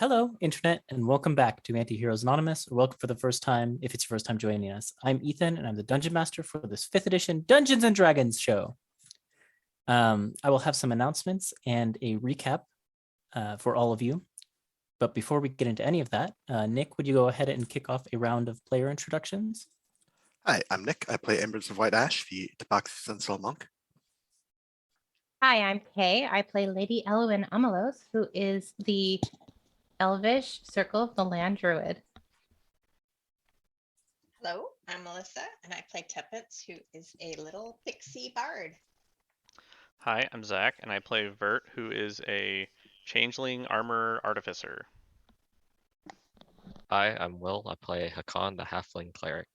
Hello, Internet, and welcome back to Antiheroes Anonymous, or welcome for the first time if it's your first time joining us. I'm Ethan, and I'm the Dungeon Master for this 5th edition Dungeons & Dragons show. I will have some announcements and a recap for all of you. But before we get into any of that, Nick, would you go ahead and kick off a round of player introductions? Hi, I'm Nick. I play Embers of White Ash, the Tabaxi Monk. Hi, I'm Kay. I play Lady Elwyn Amelos, who is the Elvish Circle of the Land Druid. Hello, I'm Melissa, and I play Tuppence, who is a little pixie bard. Hi, I'm Zach, and I play Vert, who is a changeling armor artificer. Hi, I'm Will. I play Hakan, the halfling cleric.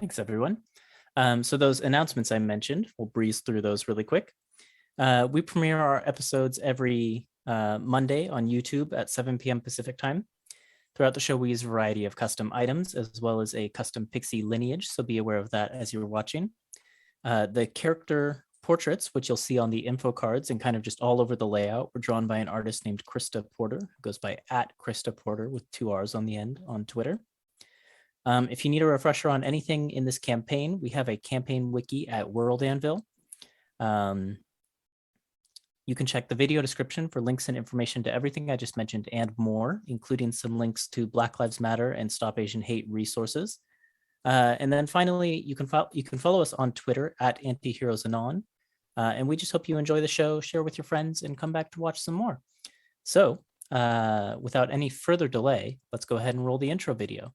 Thanks, everyone. So those announcements I mentioned, we'll breeze through those really quick. We premiere our episodes every Monday on YouTube at 7 p.m. Pacific time. Throughout the show, we use a variety of custom items as well as a custom pixie lineage, so be aware of that as you're watching. The character portraits, which you'll see on the info cards and kind of just all over the layout, were drawn by an artist named Krista Porter, who goes by @KristaPorter with 2 R's on the end on Twitter. If you need a refresher on anything in this campaign, we have a campaign wiki at World Anvil. You can check the video description for links and information to everything I just mentioned and more, including some links to Black Lives Matter and Stop Asian Hate resources. And then finally, you can follow us on Twitter at Antiheroes Anon. And we just hope you enjoy the show, share with your friends, and come back to watch some more. So without any further delay, let's go ahead and roll the intro video.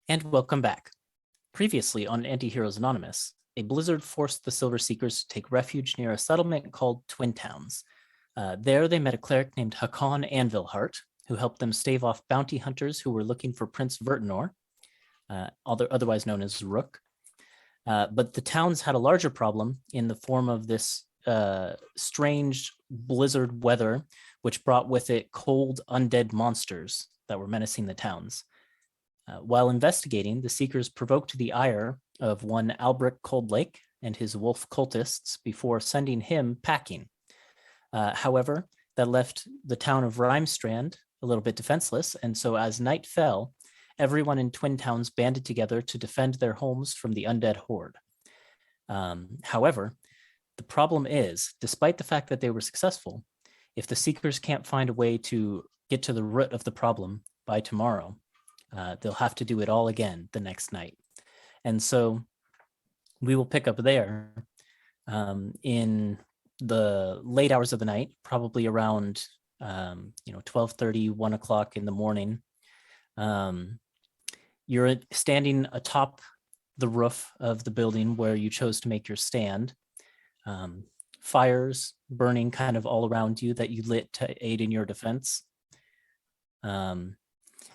And welcome back. Previously on Antiheroes Anonymous, a blizzard forced the Silver Seekers to take refuge near a settlement called Twintowns. There they met a cleric named Hakan Anvilheart, who helped them stave off bounty hunters who were looking for Prince Vertinor, otherwise known as Rook. But the towns had a larger problem in the form of this strange blizzard weather, which brought with it cold, undead monsters that were menacing the towns. While investigating, the Seekers provoked the ire of one Albrecht Coldlake and his wolf cultists before sending him packing. However, that left the town of Rhymestrand a little bit defenseless, and so as night fell, everyone in Twintowns banded together to defend their homes from the undead horde. However, the problem is, despite the fact that they were successful, if the Seekers can't find a way to get to the root of the problem by tomorrow, they'll have to do it all again the next night. And so we will pick up there in the late hours of the night, probably around 12:30, 1 o'clock in the morning. You're standing atop the roof of the building where you chose to make your stand. Fires burning kind of all around you that you lit to aid in your defense.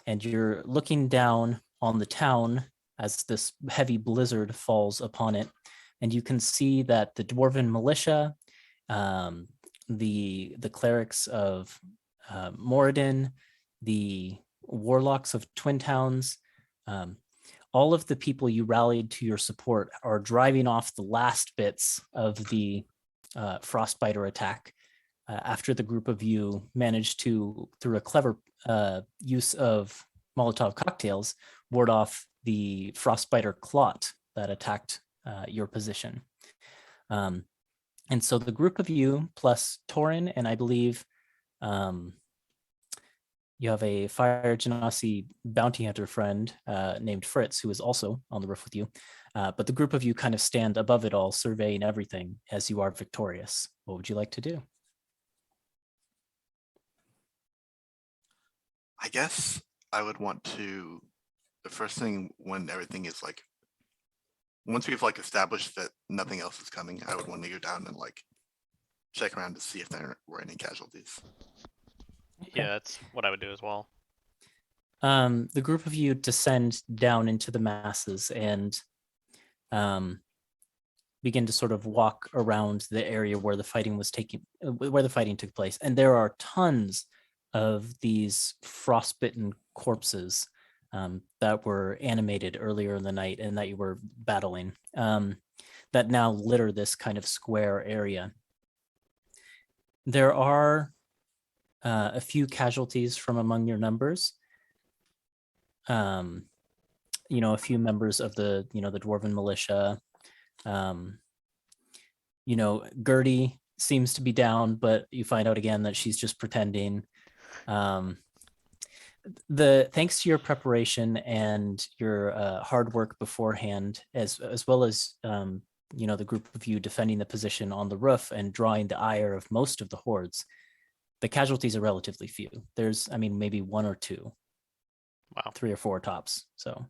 And you're looking down on the town as this heavy blizzard falls upon it. And you can see that the Dwarven militia, the clerics of Moradin, the warlocks of Twintowns, all of the people you rallied to your support are driving off the last bits of the Frostbiter attack after the group of you managed to, through a clever use of Molotov cocktails, ward off the Frostbiter clot that attacked your position. And so the group of you plus Torin, and I believe you have a Fire Genasi bounty hunter friend named Fritz, who is also on the roof with you. But the group of you kind of stand above it all, surveying everything as you are victorious. What would you like to do? I guess I would want to, the first thing when everything is like, once we've like established that nothing else is coming, I would want to go down and like check around to see if there were any casualties. Yeah, that's what I would do as well. The group of you descend down into the masses and begin to sort of walk around the area where the fighting took place. And there are tons of these frostbitten corpses that were animated earlier in the night and that you were battling that now litter this kind of square area. There are a few casualties from among your numbers. A few members of the Dwarven militia. Gertie seems to be down, but you find out again that she's just pretending. Thanks to your preparation and your hard work beforehand, as well as the group of you defending the position on the roof and drawing the ire of most of the hordes, the casualties are relatively few. There's, maybe one or two. Wow. 3 or 4 tops. So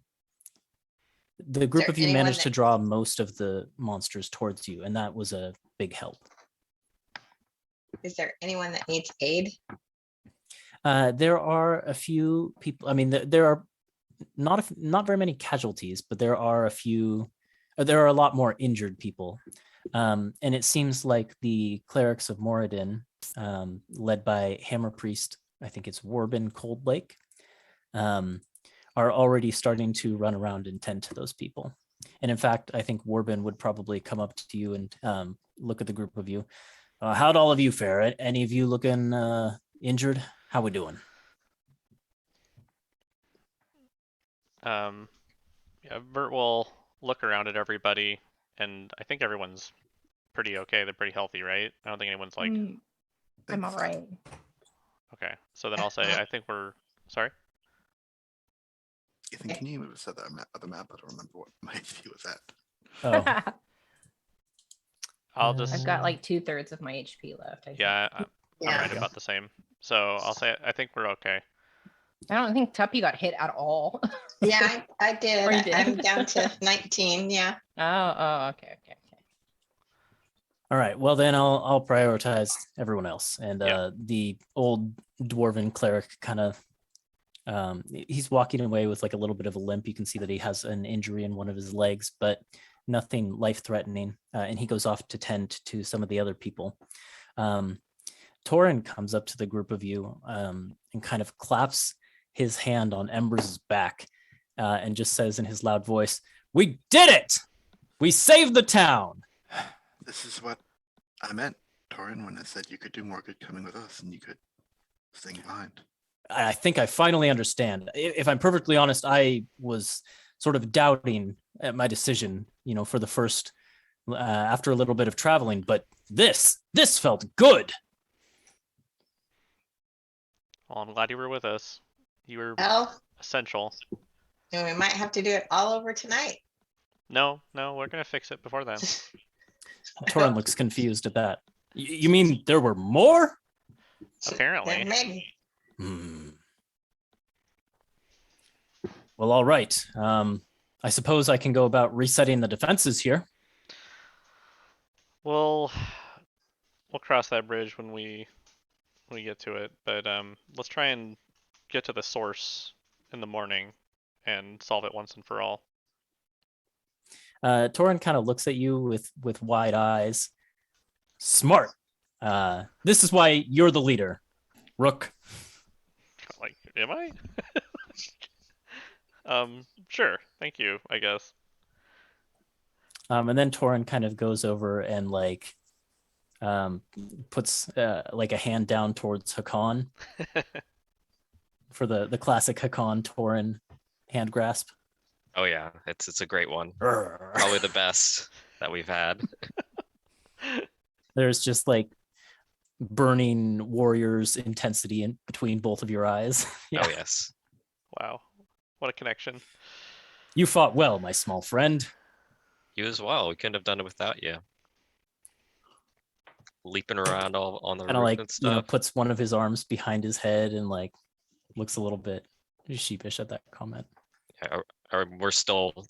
the group of you managed to draw most of the monsters towards you, and that was a big help. Is there anyone that needs aid? There are a few people. There are not very many casualties, but there are a few. There are a lot more injured people, and it seems like the Clerics of Moradin, led by Hammer Priest, I think it's Warbin Coldlake, are already starting to run around and tend to those people. And in fact, I think Warbin would probably come up to you and look at the group of you. How'd all of you fare? Any of you looking injured? How we doing? Bert will look around at everybody, and I think everyone's pretty okay. They're pretty healthy, right? I don't think anyone's like... I'm all right. Okay, so then I'll say I think we're... Sorry? Ethan, can you move us to the map? I don't remember what my HP was at. Oh, I'll just... I've got like 2/3 of my HP left. I think. I'm Yeah. right about the same. So I'll say I think we're okay. I don't think Tuppy got hit at all. Yeah, I did. Or you did? I'm down to 19. Yeah. Okay. all right. Well, then I'll prioritize everyone else. And Yeah. the old dwarven cleric kind of he's walking away with like a little bit of a limp. You can see that he has an injury in one of his legs, but nothing life-threatening. And he goes off to tend to some of the other people. Torin comes up to the group of you and kind of claps his hand on Embers' back and just says in his loud voice, "We did it! We saved the town!" This is what I meant, Torin, when I said you could do more good coming with us and you could stay behind. I think I finally understand. If I'm perfectly honest, I was sort of doubting at my decision, for the first, after a little bit of traveling, but this felt good. Well, I'm glad you were with us. You were Well, essential. we might have to do it all over tonight. No, we're gonna fix it before then. Torin looks confused at that. You mean there were more? Apparently. Maybe. Well, all right. I suppose I can go about resetting the defenses here. We'll cross that bridge when we get to it, but let's try and get to the source in the morning and solve it once and for all. Torin kind of looks at you with wide eyes. Smart. This is why you're the leader, Rook. Like, am I? Sure. Thank you, I guess. And then Torin kind of goes over and puts like a hand down towards Hakan for the classic Hakan Torin hand grasp. Oh yeah, it's a great one. Probably the best that we've had. There's just like burning warriors intensity in between both of your eyes. Yeah. Oh yes. Wow, what a connection. You fought well, my small friend. You as well. We couldn't have done it without you. Leaping around all on the Kind of roof like, and stuff. puts one of his arms behind his head and like looks a little bit sheepish at that comment. Or we're still,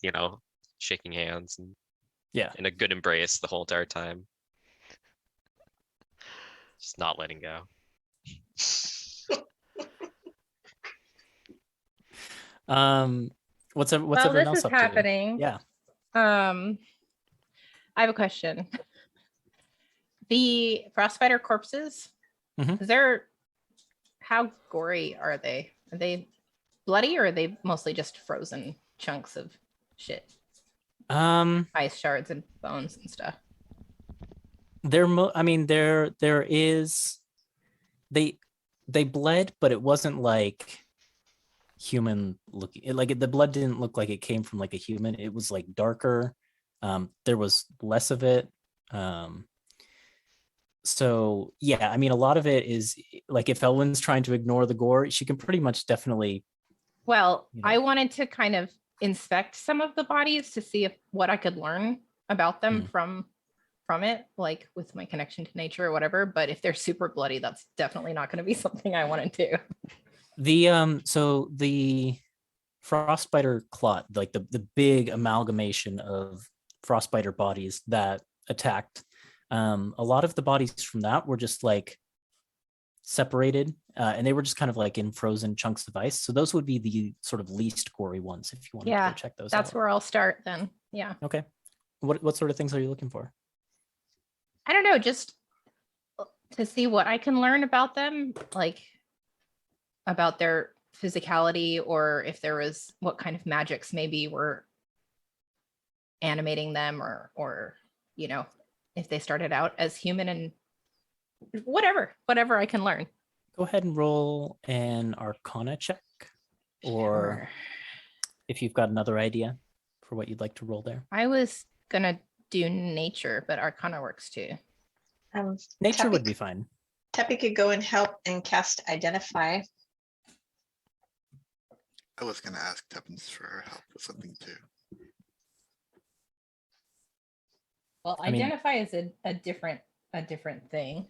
shaking hands and Yeah. in a good embrace the whole entire time. Just not letting go. What's While everyone this else is up to? happening, Yeah. I have a question. The frostbiter corpses, Mhm. how gory are they? Are they bloody or are they mostly just frozen chunks of shit? Ice shards and bones and stuff. There is they bled, but it wasn't like human looking. Like the blood didn't look like it came from like a human. It was like darker. There was less of it. So yeah, a lot of it is like if Elwyn's trying to ignore the gore, she can pretty much definitely. Well, I wanted to kind of inspect some of the bodies to see what I could learn about them from it, like with my connection to nature or whatever. But if they're super bloody, that's definitely not going to be something I want to do. So the frostbiter clot, like the big amalgamation of frostbiter bodies that attacked, a lot of the bodies from that were just like separated, and they were just kind of like in frozen chunks of ice. So those would be the sort of least gory ones if you want to go check those That's out. where I'll start then. Yeah. Okay. What sort of things are you looking for? I don't know, just to see what I can learn about them, like about their physicality, or if there was what kind of magics maybe were animating them, or if they started out as human, and whatever I can learn. Go ahead and roll an Arcana check, or Sure. if you've got another idea for what you'd like to roll there. I was gonna do nature, but Arcana works too. Nature would be fine. Teppy could go and help and cast Identify. I was gonna ask Tuppence for help with something too. Well, Identify is a different thing.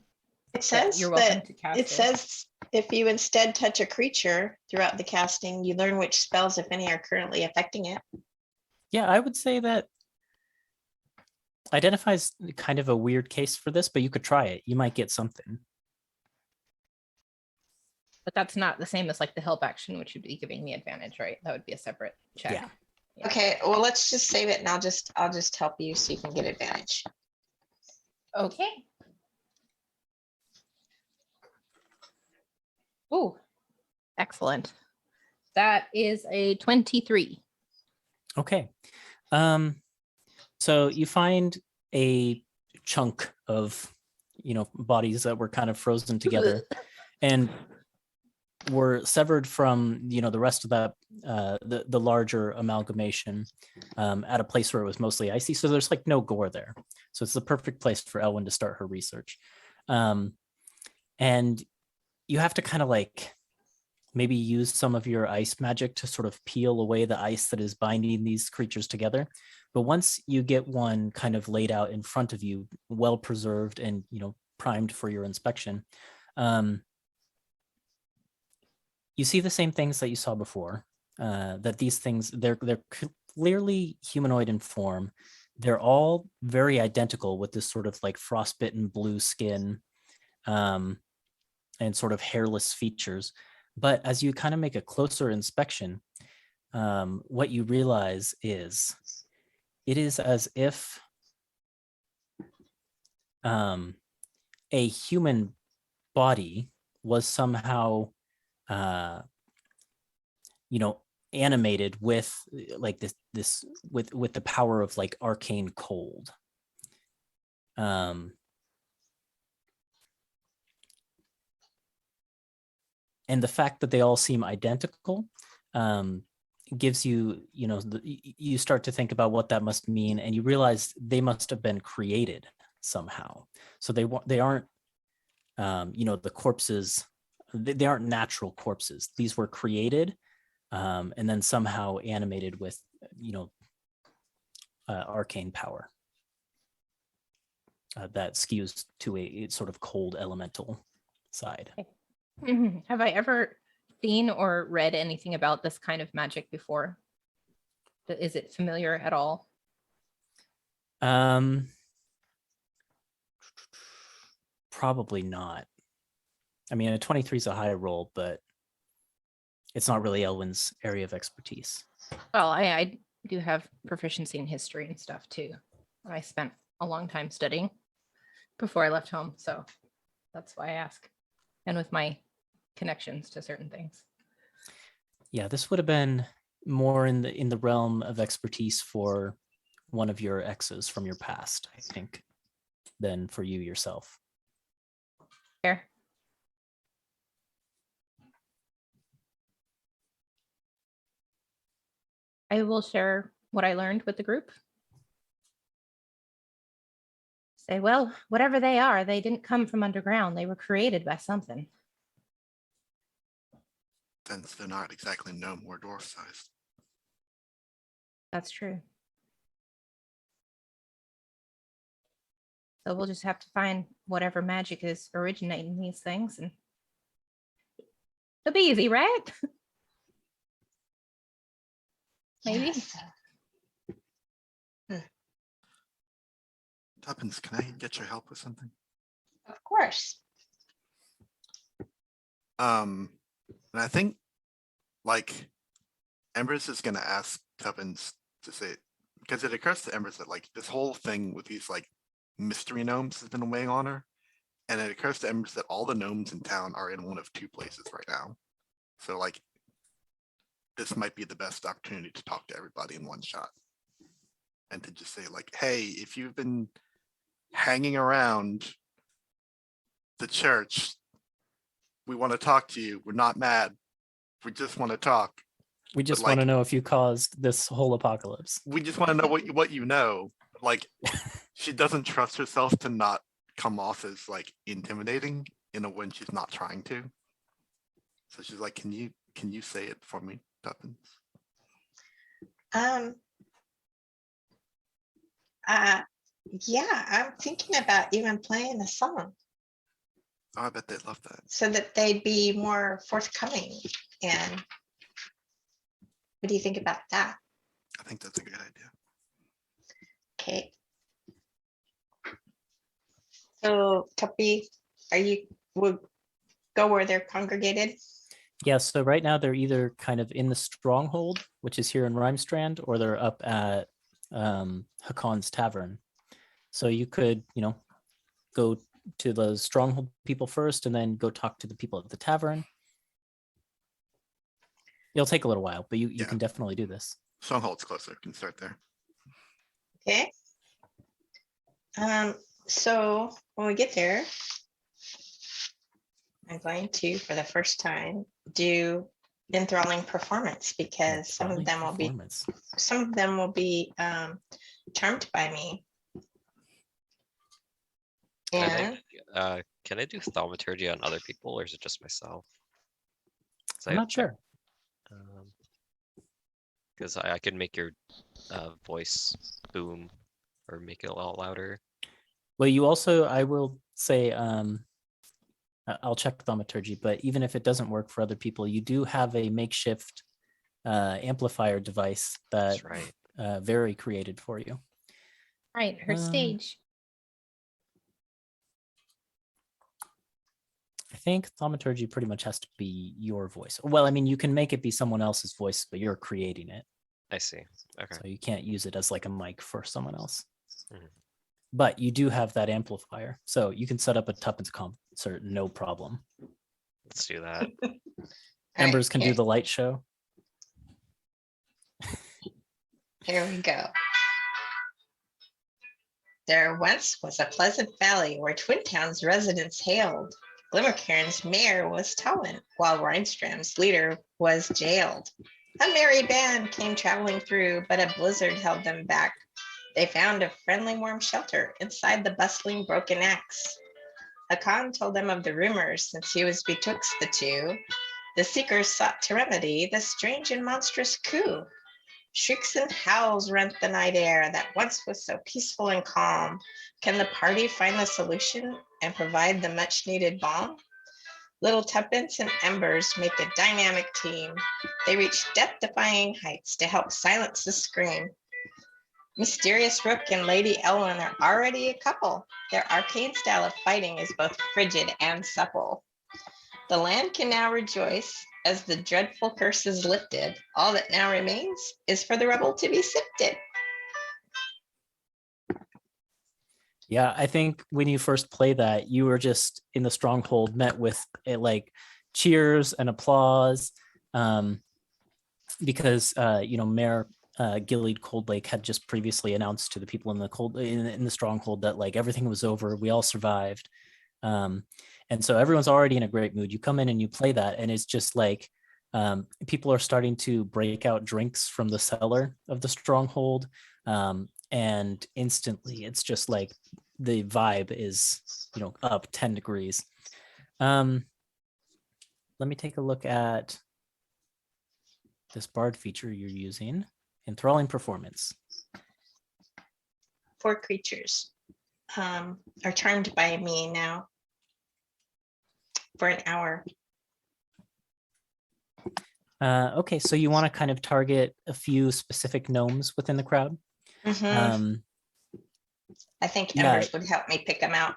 It says you're welcome that to cast it says if you instead touch a creature throughout the casting, you learn which spells, if any, are currently affecting it. Yeah, I would say that Identify is kind of a weird case for this, but you could try it. You might get something. But that's not the same as like the help action, which would be giving me advantage, right? That would be a separate check. Yeah. Okay, well, let's just save it and I'll just help you so you can get advantage. Okay. Oh, excellent. That is a 23. Okay. So you find a chunk of, bodies that were kind of frozen together and were severed from, the rest of that, the larger amalgamation, at a place where it was mostly icy. So there's like no gore there. So it's the perfect place for Elwyn to start her research. And you have to kind of like maybe use some of your ice magic to sort of peel away the ice that is binding these creatures together. But once you get one kind of laid out in front of you, well preserved and primed for your inspection, you see the same things that you saw before. That these things, they're clearly humanoid in form. They're all very identical with this sort of like frostbitten blue skin, and sort of hairless features. But as you kind of make a closer inspection, what you realize is it is as if a human body was somehow animated with like this with the power of like arcane cold. And the fact that they all seem identical gives you, you start to think about what that must mean, and you realize they must have been created somehow. So they aren't, the corpses. They aren't natural corpses. These were created and then somehow animated with, arcane power that skews to a sort of cold elemental side. Have I ever seen or read anything about this kind of magic before? Is it familiar at all? Probably not. I mean, a 23 is a high roll, but it's not really Elwyn's area of expertise. Well, I do have proficiency in history and stuff too. I spent a long time studying before I left home, so that's why I ask. And with my connections to certain things. Yeah, this would have been more in the realm of expertise for one of your exes from your past, I think, than for you yourself. Fair. I will share what I learned with the group. Say, well, whatever they are, they didn't come from underground. They were created by something. Since they're not exactly gnome or dwarf sized. That's true. So we'll just have to find whatever magic is originating these things, and it'll be easy, right? Maybe. Yes. Tuppence, can I get your help with something? Of course. And I think like Embers is gonna ask Tuppence to say, because it occurs to Embers that like this whole thing with these like mystery gnomes has been weighing on her. And it occurs to Embers that all the gnomes in town are in one of two places right now. So like this might be the best opportunity to talk to everybody in one shot. And to just say like, hey, if you've been hanging around the church, we want to talk to you. We're not mad. We just want to talk. We just But, want to like, know if you caused this whole apocalypse. We just want to know what you know. Like, she doesn't trust herself to not come off as like intimidating when she's not trying to. So she's like, can you say it for me, Tuppence? Yeah, I'm thinking about even playing a song Oh, I bet they'd love that. so that they'd be more forthcoming. And what do you think about that? I think that's a good idea. Okay. So, Tuppy, would go where they're congregated? Yeah, so right now they're either kind of in the stronghold, which is here in Rhymestrand, or they're up at Hakon's Tavern. So you could, go to the stronghold people first and then go talk to the people at the tavern. It'll take a little while, but you Yeah. can definitely do this. Stronghold's closer. Can start there. Okay. So when we get there, I'm going to, for the first time, do enthralling performance because some of them will be charmed by me. And Can I do thaumaturgy on other people, or is it just myself? I'm not sure. Because I can make your voice boom or make it a lot louder. Well, you also, I will say, I'll check thaumaturgy, but even if it doesn't work for other people, you do have a makeshift amplifier device that That's right. Very created for you. Right, her stage. I think thaumaturgy pretty much has to be your voice. Well, I mean, you can make it be someone else's voice, but you're creating it. I see. Okay. So you can't use it as like a mic for someone else. Mhm. But you do have that amplifier. So you can set up a Tuppence concert, no problem. Let's do that. Embers can do the light show. Here we go. There once was a pleasant valley where Twintowns residents hailed. Glimmercairn's mayor was Talent, while Rhinestrand's leader was jailed. A merry band came traveling through, but a blizzard held them back. They found a friendly, warm shelter inside the bustling Broken Axe. Hakan told them of the rumors since he was betwixt the two. The seekers sought to remedy the strange and monstrous coup. Shrieks and howls rent the night air that once was so peaceful and calm. Can the party find the solution and provide the much needed balm? Little Tuppence and Embers make a dynamic team. They reach death-defying heights to help silence the scream. Mysterious Rook and Lady Elwyn are already a couple. Their arcane style of fighting is both frigid and supple. The land can now rejoice as the dreadful curse is lifted. All that now remains is for the rebel to be sifted. Yeah, I think when you first play that, you were just in the stronghold met with like cheers and applause, because Mayor Gilead Coldlake had just previously announced to the people in the stronghold that like everything was over, we all survived, and so everyone's already in a great mood. You come in and you play that, and it's just like people are starting to break out drinks from the cellar of the stronghold. And instantly it's just like the vibe is up 10 degrees. Let me take a look at this bard feature you're using. Enthralling performance. 4 creatures are charmed by me now for an hour. Okay, so you want to kind of target a few specific gnomes within the crowd. I think Embers would help me pick them out.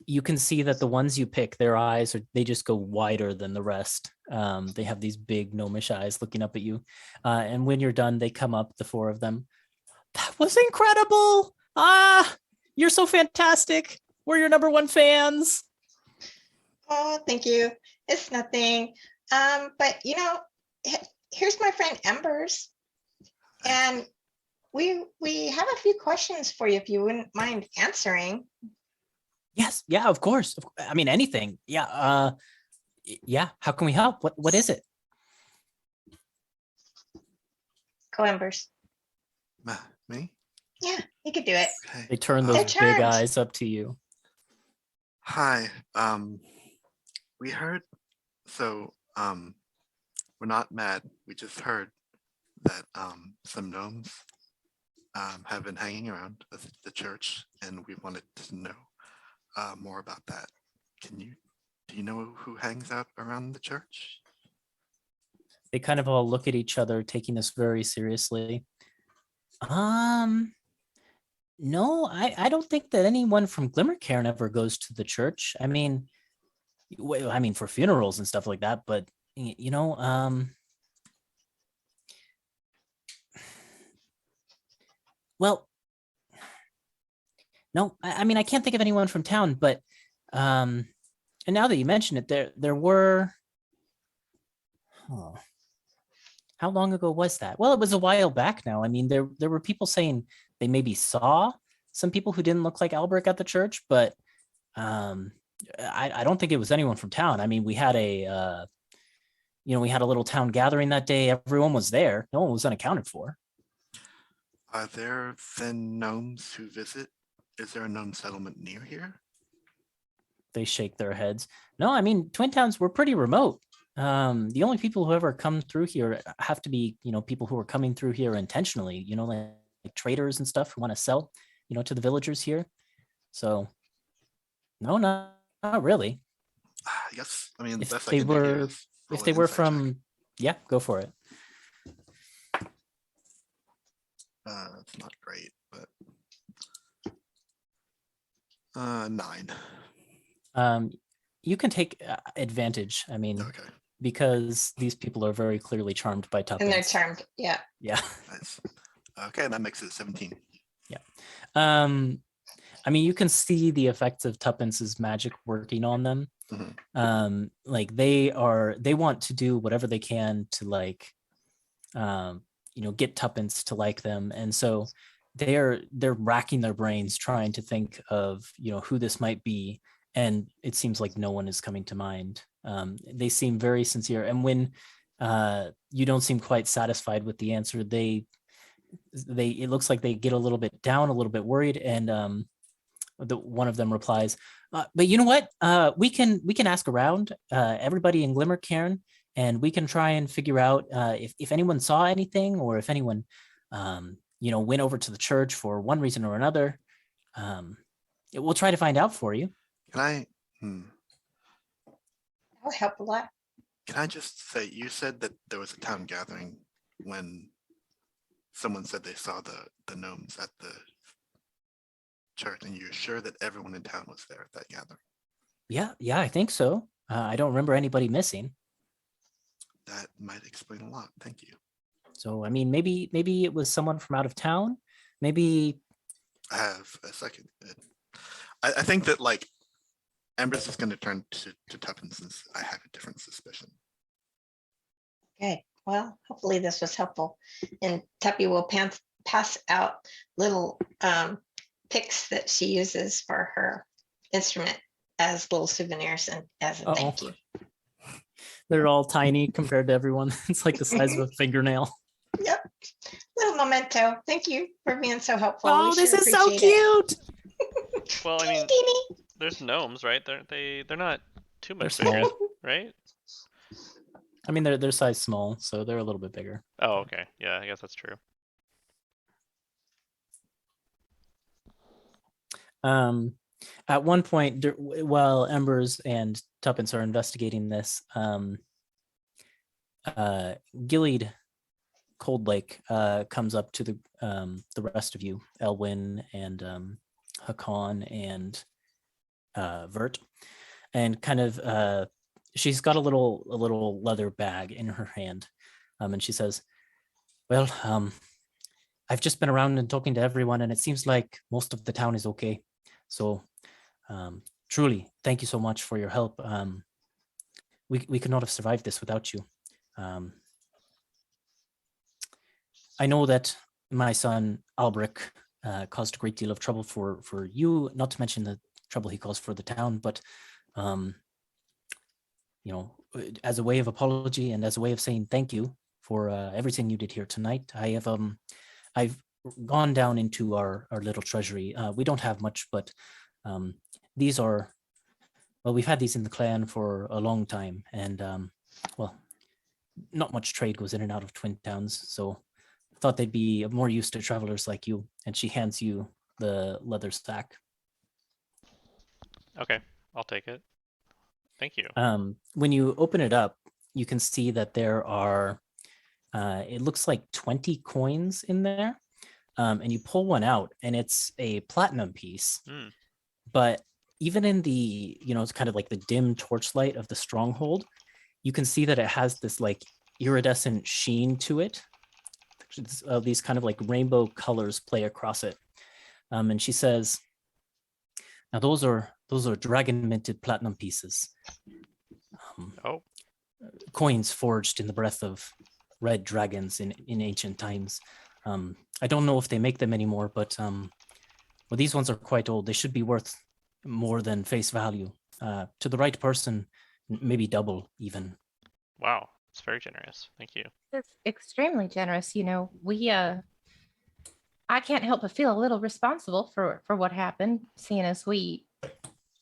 You can see that the ones you pick, their eyes they just go wider than the rest. They have these big gnomish eyes looking up at you. And when you're done, they come up, the 4 of them. That was incredible. You're so fantastic. We're your #1 fans. Oh, thank you. It's nothing. But here's my friend Embers. And we have a few questions for you if you wouldn't mind answering. Yes, yeah, of course. I mean, anything. Yeah. Yeah. How can we help? What is it? Go Embers. Me? Yeah, you could do it. Okay. They turn those They're big charmed. eyes up to you. Hi. We heard. So we're not mad. We just heard that some gnomes have been hanging around the church, and we wanted to know more about that. Do you know who hangs out around the church? They kind of all look at each other, taking this very seriously. No, I don't think that anyone from Glimmercairn ever goes to the church. I mean, for funerals and stuff like that, but well, no, I mean, I can't think of anyone from town, but and now that you mention it, there were. Oh, how long ago was that? Well, it was a while back now. I mean, there were people saying they maybe saw some people who didn't look like Albrecht at the church, but I don't think it was anyone from town. I mean, we had a little town gathering that day. Everyone was there. No one was unaccounted for. Are there then gnomes who visit? Is there a gnome settlement near here? They shake their heads. No, I mean, Twintowns were pretty remote. The only people who ever come through here have to be, people who are coming through here intentionally, like traders and stuff who want to sell, to the villagers here. So, no, not really. Yes, I mean, If best they I can do here were, is if roll they an were insight check. from, yeah, go for it. It's not great, but 9. You can take advantage. I mean, Okay, because these people are very clearly charmed by Tuppence. And they're charmed. Yeah. Yeah. nice. Okay, that makes it 17. Yeah. I mean, you can see the effects of Tuppence's magic working on them. Mhm. Like they want to do whatever they can to like, get Tuppence to like them. And so they're racking their brains trying to think of, who this might be. And it seems like no one is coming to mind. They seem very sincere. And when you don't seem quite satisfied with the answer, they it looks like they get a little bit down, a little bit worried, and one of them replies, but you know what? We can ask around everybody in Glimmercairn, and we can try and figure out if anyone saw anything, or if anyone went over to the church for one reason or another. We'll try to find out for you. Can I? That'll help a lot. Can I just say, you said that there was a town gathering when someone said they saw the gnomes at the church, and you're sure that everyone in town was there at that gathering? Yeah, I think so. I don't remember anybody missing. That might explain a lot. Thank you. So, I mean, maybe it was someone from out of town. Maybe. I have a second. I think that like Embers is going to turn to Tuppence since I have a different suspicion. Okay, well, hopefully this was helpful. And Tuppy will pass out little picks that she uses for her instrument as little souvenirs and as a thank you. They're all tiny compared to everyone. It's like the size of a fingernail. Yep, little memento. Thank you for being so helpful. Oh, We this sure is so appreciate it. cute. Well, I mean, Teeny. there's gnomes, right? They're not too much They're bigger, small. right? I mean, they're size small, so they're a little bit bigger. Oh, okay. Yeah, I guess that's true. At one point, while Embers and Tuppence are investigating this, Gilead Coldlake comes up to the rest of you, Elwyn and Hakan and Vert, and kind of she's got a little leather bag in her hand, and she says, well, I've just been around and talking to everyone, and it seems like most of the town is okay. So truly, thank you so much for your help. We could not have survived this without you. I know that my son Albric caused a great deal of trouble for you, not to mention the trouble he caused for the town, but as a way of apology and as a way of saying thank you for everything you did here tonight, I've gone down into our little treasury. We don't have much, but these are, well, we've had these in the clan for a long time, and well, not much trade goes in and out of Twintowns, so I thought they'd be of more use to travelers like you. And she hands you the leather sack. Okay, I'll take it. Thank you. When you open it up, you can see that there are, it looks like 20 coins in there. And you pull one out, and it's a platinum piece. But even in the, it's kind of like the dim torchlight of the stronghold, you can see that it has this like iridescent sheen to it. These kind of like rainbow colors play across it. And she says, now those are dragon minted platinum pieces. Coins forged in the breath of red dragons in ancient times. I don't know if they make them anymore, but well, these ones are quite old. They should be worth more than face value. To the right person, maybe double even. Wow, it's very generous. Thank you. That's extremely generous. I can't help but feel a little responsible for what happened, seeing as we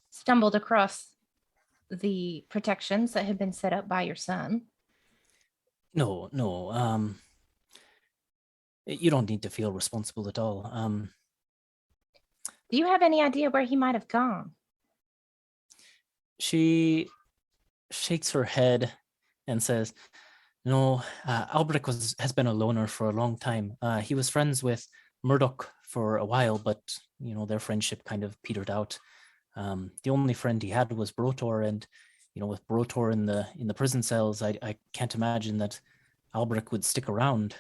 stumbled across the protections that had been set up by your son. No. You don't need to feel responsible at all. Do you have any idea where he might have gone? She shakes her head and says, no, Albric has been a loner for a long time. He was friends with Murdoch for a while, but their friendship kind of petered out. The only friend he had was Brotor, and with Brotor in the prison cells, I can't imagine that Albric would stick around,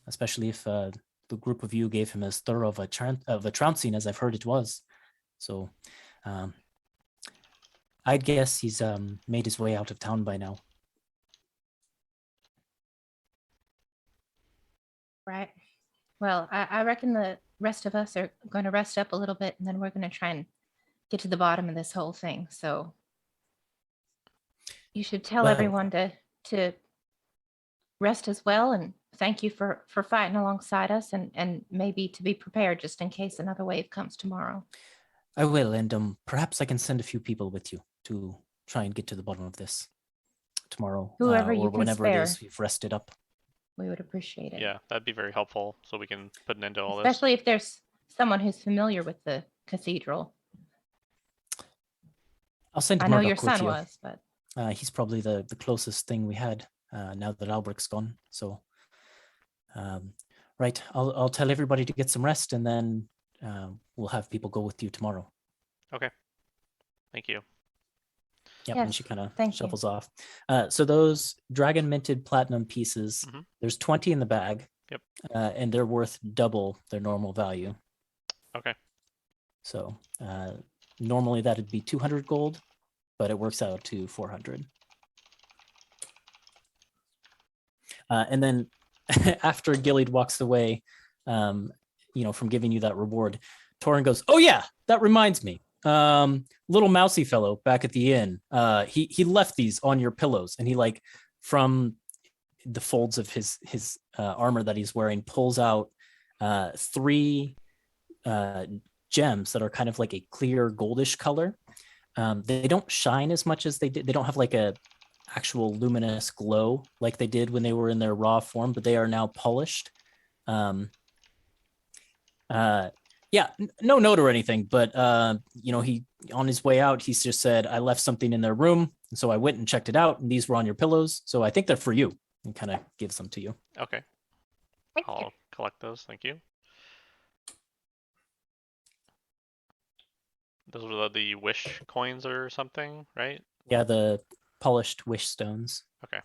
especially if the group of you gave him as thorough of a trouncing as I've heard it was. So I'd guess he's made his way out of town by now. Right. Well, I reckon the rest of us are going to rest up a little bit, and then we're going to try and get to the bottom of this whole thing. So you should tell everyone to rest as well and thank you for fighting alongside us, and maybe to be prepared just in case another wave comes tomorrow. I will, and perhaps I can send a few people with you to try and get to the bottom of this tomorrow, Whoever you or can whenever it spare. is we've rested up. We would appreciate it. Yeah, that'd be very helpful so we can put an end to all this. Especially if there's someone who's familiar with the cathedral. I'll send I know Murdoch your with son you. was, but He's probably the closest thing we had now that Alberic's gone. So, right, I'll tell everybody to get some rest, and then we'll have people go with you tomorrow. Okay. Thank you. Yep, Yes, and she kind of thank you. shuffles off. So those dragon minted platinum pieces, there's 20 in the bag. Yep. And they're worth double their normal value. Okay. So normally that'd be 200 gold, but it works out to 400. And then after Gilead walks away, from giving you that reward, Torin goes, "Oh yeah, that reminds me. Little mousy fellow back at the inn. He left these on your pillows, and he from the folds of his armor that he's wearing pulls out 3 gems that are kind of like a clear goldish color. They don't shine as much as they did. They don't have like a actual luminous glow like they did when they were in their raw form, but they are now polished. No note or anything, but he on his way out, he's just said, I left something in their room, and so I went and checked it out, and these were on your pillows, so I think they're for you, and kind of gives them to you. Okay. Thank you. I'll collect those. Thank you. Those were the wish coins or something, right? Yeah, the polished wish stones. Okay.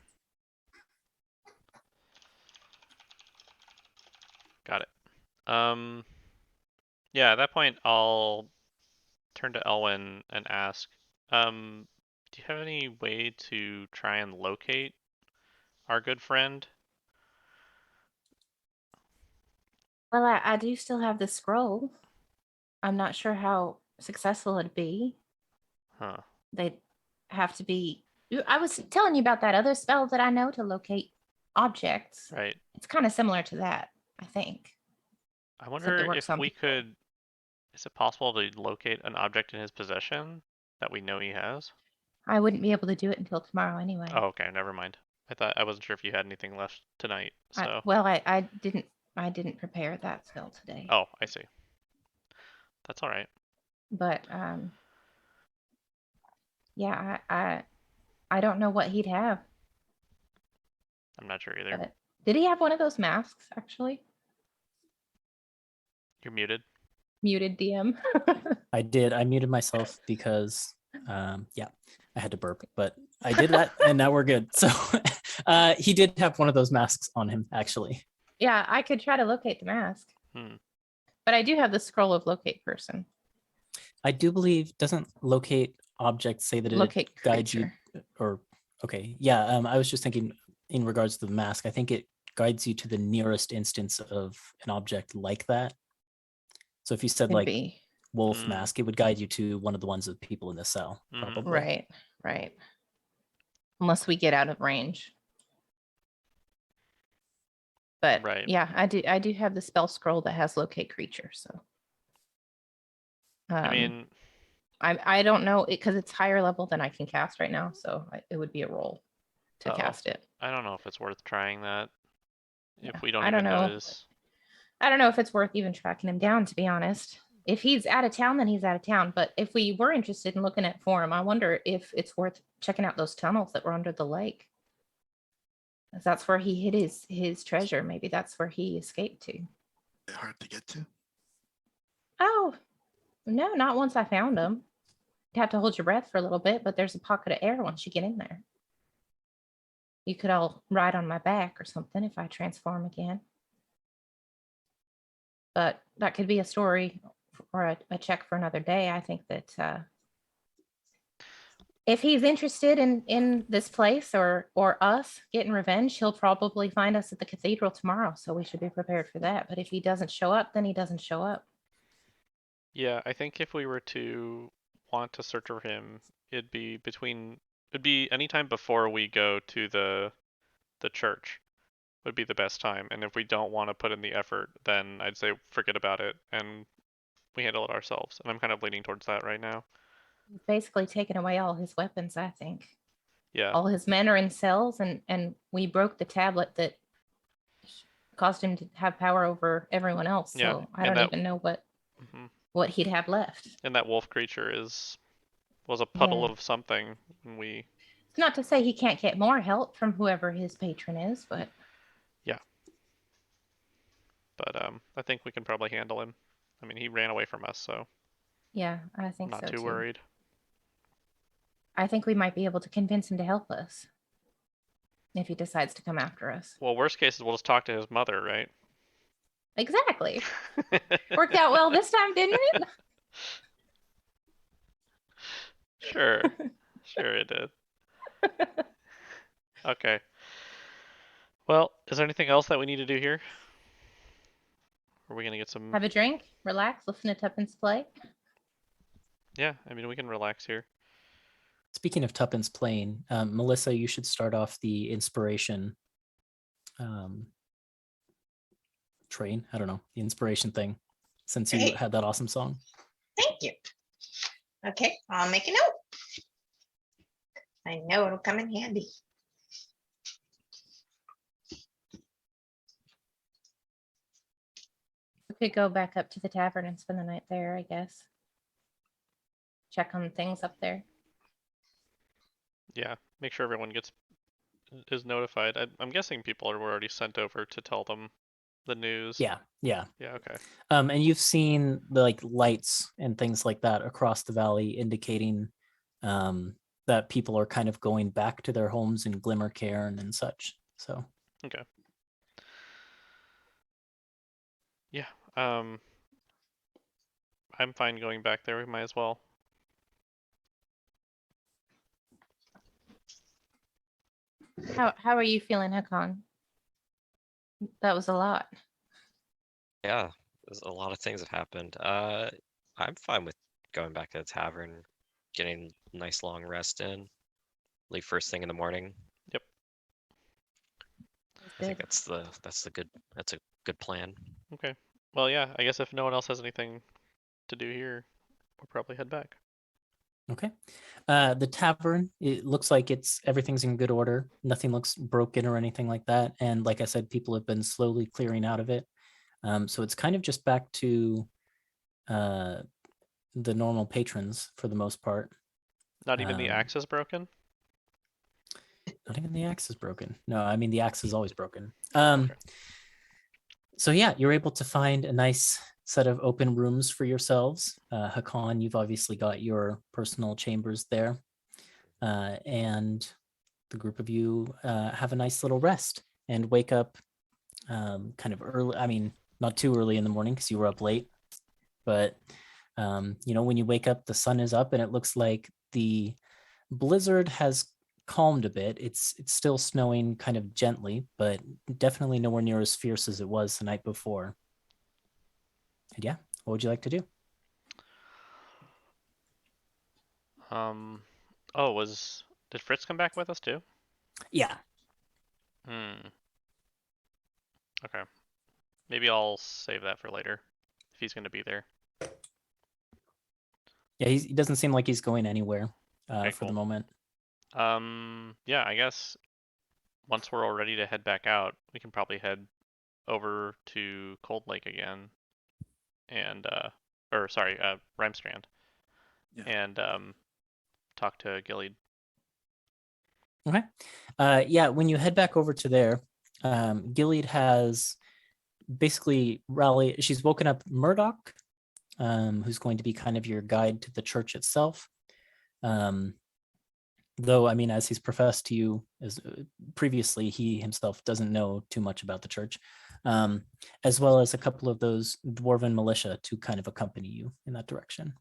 Got it. Yeah, at that point, I'll turn to Elwyn and ask, do you have any way to try and locate our good friend? well, I do still have the scroll. I'm not sure how successful it'd be. Huh. They'd have to be. I was telling you about that other spell that I know to locate objects. Right. It's kind of similar to that, I think. I wonder works if on we people. could. Is it possible to locate an object in his possession that we know he has? I wouldn't be able to do it until tomorrow anyway. Oh, okay. Never mind. I wasn't sure if you had anything left tonight. So. I didn't prepare that spell today. Oh, I see. That's all right. But yeah, I don't know what he'd have. I'm not sure either. But did he have one of those masks actually? You're muted. Muted DM. I did. I muted myself because, I had to burp, but I did that, and now we're good. So he did have one of those masks on him, actually. Yeah, I could try to locate the mask. But I do have the scroll of locate person. I do believe, doesn't locate object say that it Locate guides you, creature. or okay, yeah. I was just thinking in regards to the mask. I think it guides you to the nearest instance of an object like that. So if you said Could like be. wolf mask, it would guide you to one of the ones of people in the cell, probably. Right. Unless we get out of range. But Right. yeah, I do have the spell scroll that has locate creature. So I mean, I don't know it because it's higher level than I can cast right now. So it would be a roll to cast it. I don't know if it's worth trying that. Yeah, If we don't I even don't know. notice. I don't know if it's worth even tracking him down, to be honest. If he's out of town, then he's out of town. But if we were interested in looking at for him, I wonder if it's worth checking out those tunnels that were under the lake. 'Cause that's where he hid his treasure. Maybe that's where he escaped to. They're hard to get to. Oh, no, not once I found him. You'd have to hold your breath for a little bit, but there's a pocket of air once you get in there. You could all ride on my back or something if I transform again. But that could be a story or a check for another day. I think that if he's interested in this place or us getting revenge, he'll probably find us at the cathedral tomorrow. So we should be prepared for that. But if he doesn't show up, then he doesn't show up. Yeah, I think if we were to want to search for him, it'd be anytime before we go to the church. would be the best time. And if we don't want to put in the effort, then I'd say forget about it and we handle it ourselves. And I'm kind of leaning towards that right now. We've basically taken away all his weapons, I think. Yeah. All his men are in cells, and we broke the tablet that caused him to have power over everyone else. Yeah, So I and don't that- even know Mhm. what he'd have left. And that wolf creature was a puddle Yeah. of something. And we It's not to say he can't get more help from whoever his patron is, but I think we can probably handle him. I mean, he ran away from us, so yeah, I I'm think not so too too. worried. I think we might be able to convince him to help us if he decides to come after us. Well, worst case is we'll just talk to his mother, right? Exactly. Worked out well this time, didn't it? Sure. Sure it did. Okay. Well, is there anything else that we need to do here? Are we gonna get some? Have a drink, relax, listen to Tuppence play. Yeah, I mean we can relax here. Speaking of Tuppence playing, Melissa, you should start off the inspiration train. I don't know, the inspiration thing, since you Great. had that awesome song. Thank you. Okay, I'll make a note. I know it'll come in handy. We could go back up to the tavern and spend the night there, I guess. Check on things up there. Yeah, make sure everyone is notified. I'm guessing people were already sent over to tell them the news. Yeah. Yeah. Okay. And you've seen the like lights and things like that across the valley, indicating that people are kind of going back to their homes in Glimmercairn and such. So Okay. Yeah. I'm fine going back there. We might as well. How are you feeling, Hakan? That was a lot. Yeah, there's a lot of things have happened. I'm fine with going back to the tavern, getting a nice long rest in, leave first thing in the morning. Yep. I think Good. that's a good plan. Okay. Well, yeah. I guess if no one else has anything to do here, we'll probably head back. okay. The tavern, it looks like everything's in good order. Nothing looks broken or anything like that. And like I said, people have been slowly clearing out of it. So it's kind of just back to the normal patrons for the most part. Not even the axe is broken. Not even the axe is broken. No, I mean the axe is always broken. Okay. So yeah, you're able to find a nice set of open rooms for yourselves. Hakan, you've obviously got your personal chambers there. And the group of you have a nice little rest and wake up kind of early. I mean, not too early in the morning because you were up late. But, when you wake up, the sun is up and it looks like the blizzard has calmed a bit. It's still snowing kind of gently, but definitely nowhere near as fierce as it was the night before. And yeah, what would you like to do? Did Fritz come back with us too? Yeah. Okay. Maybe I'll save that for later if he's going to be there. Yeah, he doesn't seem like he's going anywhere Okay, for the cool. moment. Yeah, I guess once we're all ready to head back out, we can probably head over to Cold Lake again and Rhymestrand. Yeah. And talk to Gilead. Okay. Yeah, when you head back over to there, Gilead has basically rallied. She's woken up Murdoch, who's going to be kind of your guide to the church itself. Though, I mean, as he's professed to you as previously, he himself doesn't know too much about the church, as well as a couple of those dwarven militia to kind of accompany you in that direction.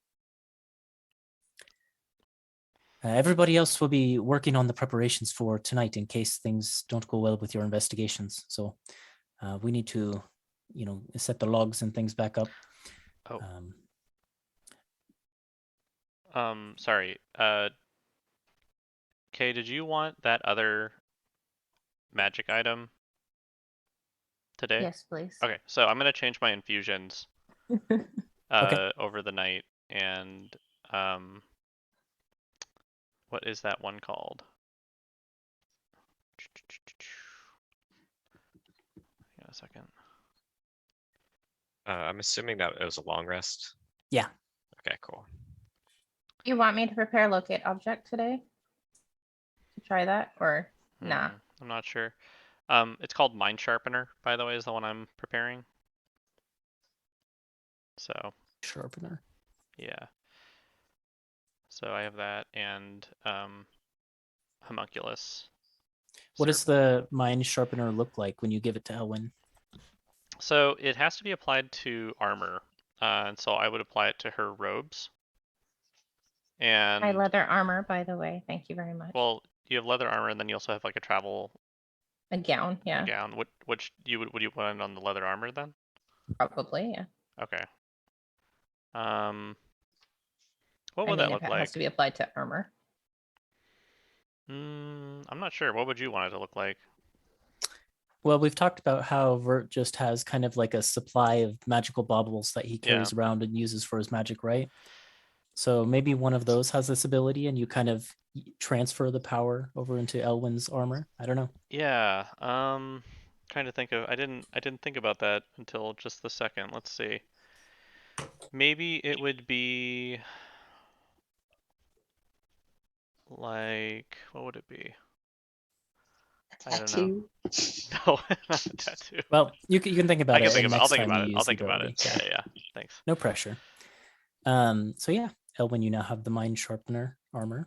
Everybody else will be working on the preparations for tonight in case things don't go well with your investigations. So we need to, set the logs and things back up. Oh. Sorry. Kay, did you want that other magic item today? Yes, please. Okay, so I'm gonna change my infusions Okay. over the night, and what is that one called? Hang on a second. I'm assuming that it was a long rest. Yeah. Okay, cool. You want me to prepare locate object today? To try that or nah? I'm not sure. It's called Mind Sharpener, by the way, is the one I'm preparing. So Sharpener. yeah. So I have that and homunculus. What does the mind sharpener look like when you give it to Elwyn? So it has to be applied to armor, and so I would apply it to her robes. And My leather armor, by the way. Thank you very much. well, you have leather armor, and then you also have like a travel A gown, yeah, gown. Which would you put on the leather armor then? probably, yeah. Okay. What I would mean, that if look it like? has to be applied to armor. I'm not sure. What would you want it to look like? Well, we've talked about how Vert just has kind of like a supply of magical baubles that he carries around and uses for his magic, right? So maybe one of those has this ability and you kind of transfer the power over into Elwyn's armor. I don't know. Yeah. Trying to think of. I didn't think about that until just the second. Let's see. Maybe it would be like, what would it be? I don't know. No, not a tattoo. Well, you can think about I can it. think And about. I'll next think time about you it. I'll use the think about it. ability. Yeah. Thanks. No pressure. So yeah, Elwyn, you now have the mind sharpener armor.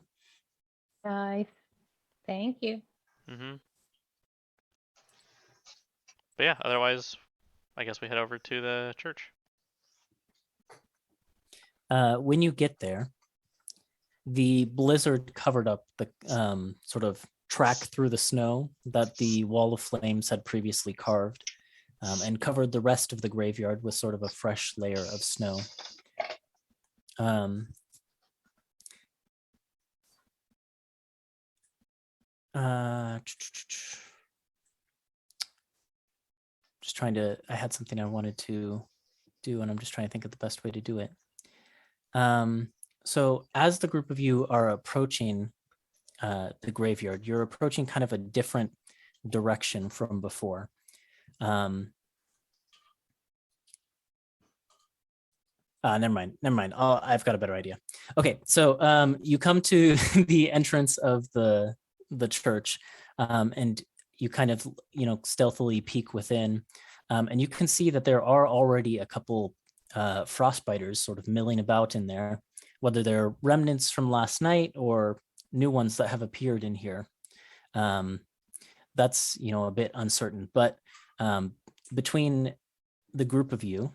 Thank you. Mm-hmm. But yeah, otherwise, I guess we head over to the church. When you get there, the blizzard covered up the sort of track through the snow that the wall of flames had previously carved, and covered the rest of the graveyard with sort of a fresh layer of snow. Just trying to, I had something I wanted to do, and I'm just trying to think of the best way to do it. So as the group of you are approaching the graveyard, you're approaching kind of a different direction from before. Never mind. I've got a better idea. Okay, so you come to the entrance of the church, and you kind of stealthily peek within, and you can see that there are already a couple frostbiters sort of milling about in there, whether they're remnants from last night or new ones that have appeared in here. That's a bit uncertain, but between the group of you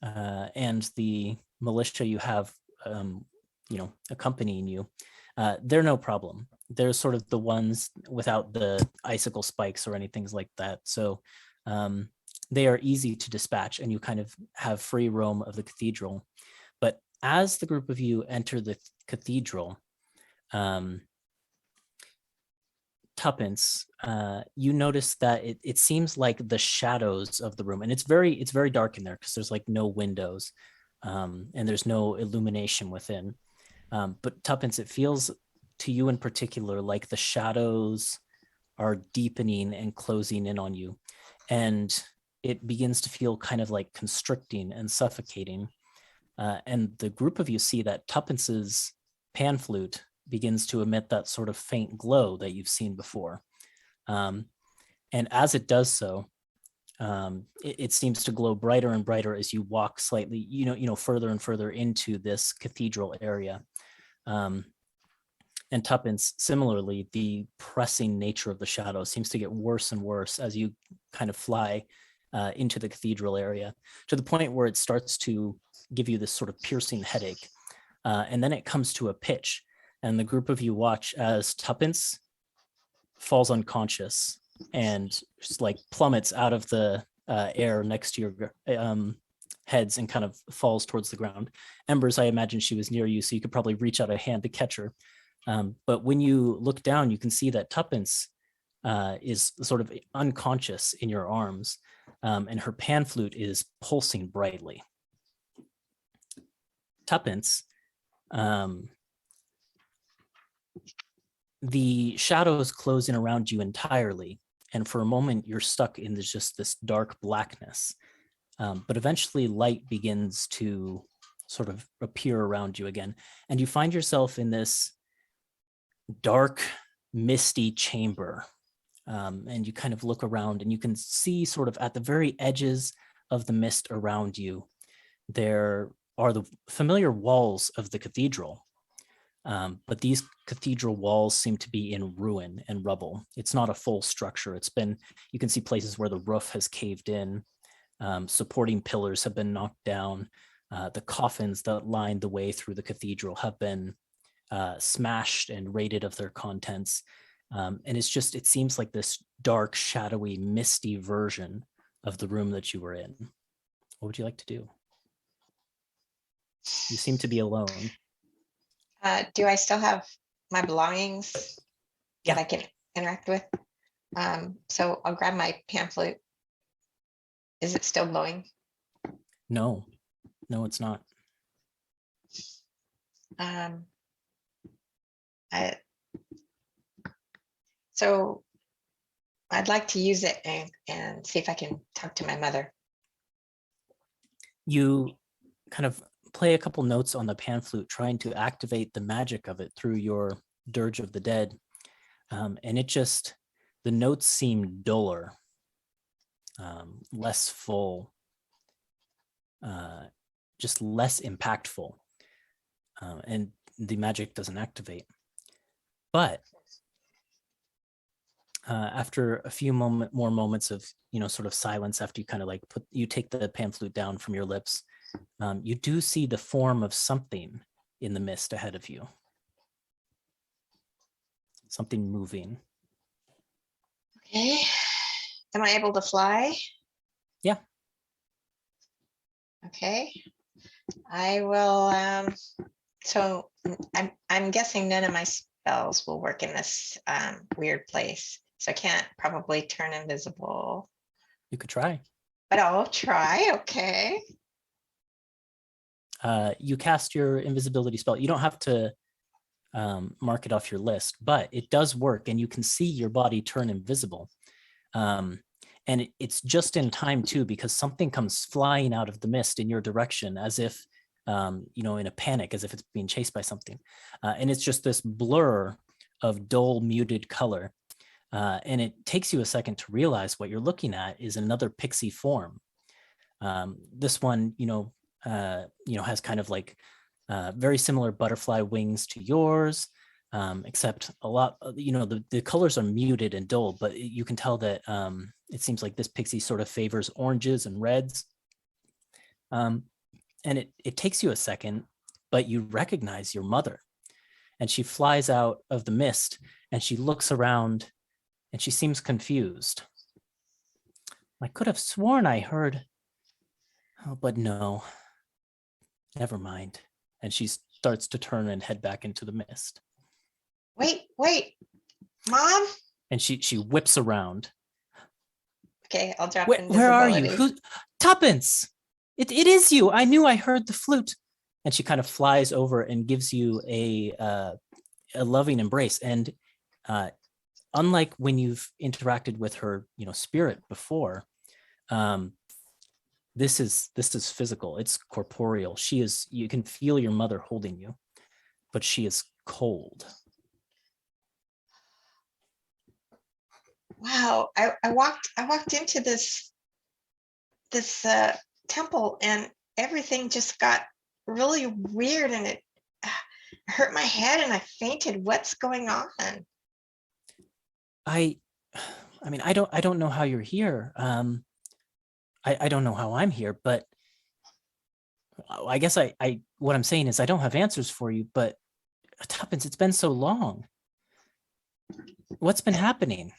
and the militia you have, accompanying you, they're no problem. They're sort of the ones without the icicle spikes or anything like that. So they are easy to dispatch, and you kind of have free roam of the cathedral. But as the group of you enter the cathedral, Tuppence, you notice that it seems like the shadows of the room, and it's very dark in there because there's like no windows, and there's no illumination within. But Tuppence, it feels to you in particular like the shadows are deepening and closing in on you, and it begins to feel kind of like constricting and suffocating. And the group of you see that Tuppence's pan flute begins to emit that sort of faint glow that you've seen before. And as it does so, it seems to glow brighter and brighter as you walk slightly, further and further into this cathedral area. And Tuppence, similarly, the pressing nature of the shadow seems to get worse and worse as you kind of fly into the cathedral area, to the point where it starts to give you this sort of piercing headache. And then it comes to a pitch, and the group of you watch as Tuppence falls unconscious and just like plummets out of the air next to your heads and kind of falls towards the ground. Embers, I imagine she was near you, so you could probably reach out a hand to catch her. But when you look down, you can see that Tuppence is sort of unconscious in your arms, and her pan flute is pulsing brightly. Tuppence, the shadows close in around you entirely, and for a moment you're stuck in just this dark blackness. But eventually light begins to sort of appear around you again, and you find yourself in this dark, misty chamber. And you kind of look around and you can see sort of at the very edges of the mist around you, there are the familiar walls of the cathedral. But these cathedral walls seem to be in ruin and rubble. It's not a full structure. You can see places where the roof has caved in. Supporting pillars have been knocked down. The coffins that line the way through the cathedral have been smashed and raided of their contents. And it seems like this dark, shadowy, misty version of the room that you were in. What would you like to do? You seem to be alone. Do I still have my belongings Yeah. that I can interact with? So I'll grab my pan flute. Is it still blowing? No, it's not. So I'd like to use it and see if I can talk to my mother. You kind of play a couple notes on the pan flute, trying to activate the magic of it through your Dirge of the Dead. And the notes seem duller, less full, just less impactful. And the magic doesn't activate. But after a few more moments of, sort of silence, after you kind of you take the pan flute down from your lips, you do see the form of something in the mist ahead of you. Something moving. Okay. Am I able to fly? Yeah. Okay. I will. So I'm guessing none of my spells will work in this weird place. So I can't probably turn invisible. You could try. But I'll try. Okay. You cast your invisibility spell. You don't have to mark it off your list, but it does work, and you can see your body turn invisible. And it's just in time too, because something comes flying out of the mist in your direction, as if in a panic, as if it's being chased by something. And it's just this blur of dull, muted color. And it takes you a second to realize what you're looking at is another pixie form. This one, has kind of like very similar butterfly wings to yours, except a lot, the colors are muted and dull, but you can tell that it seems like this pixie sort of favors oranges and reds. And it takes you a second, but you recognize your mother. And she flies out of the mist and she looks around and she seems confused. I could have sworn I heard, but no, never mind. And she starts to turn and head back into the mist. Wait, Mom? And she whips around. Okay, I'll drop Where are you? invisibility. Tuppence! It is you. I knew I heard the flute. And she kind of flies over and gives you a loving embrace. And unlike when you've interacted with her, spirit before, this is physical. It's corporeal. You can feel your mother holding you, but she is cold. Wow, I walked into this temple and everything just got really weird, and it hurt my head and I fainted. What's going on? I don't know how you're here. I don't know how I'm here, but I guess what I'm saying is I don't have answers for you, but Tuppence, it's been so long. What's been happening?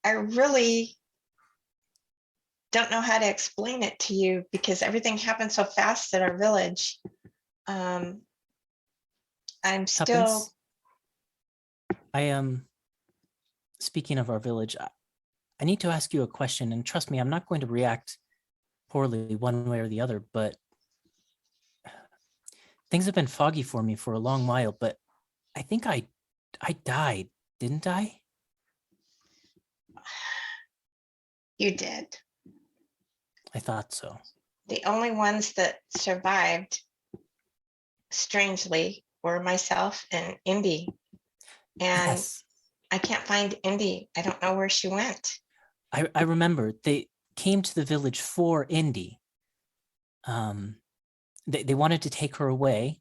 I really don't know how to explain it to you because everything happened so fast at our village. I'm still. Tuppence, speaking of our village, I need to ask you a question, and trust me, I'm not going to react poorly one way or the other, but things have been foggy for me for a long while, but I think I died, didn't I? You did. I thought so. The only ones that survived, strangely, were myself and Indy. And Yes, I can't find Indy. I don't know where she went. I remember they came to the village for Indy. They wanted to take her away,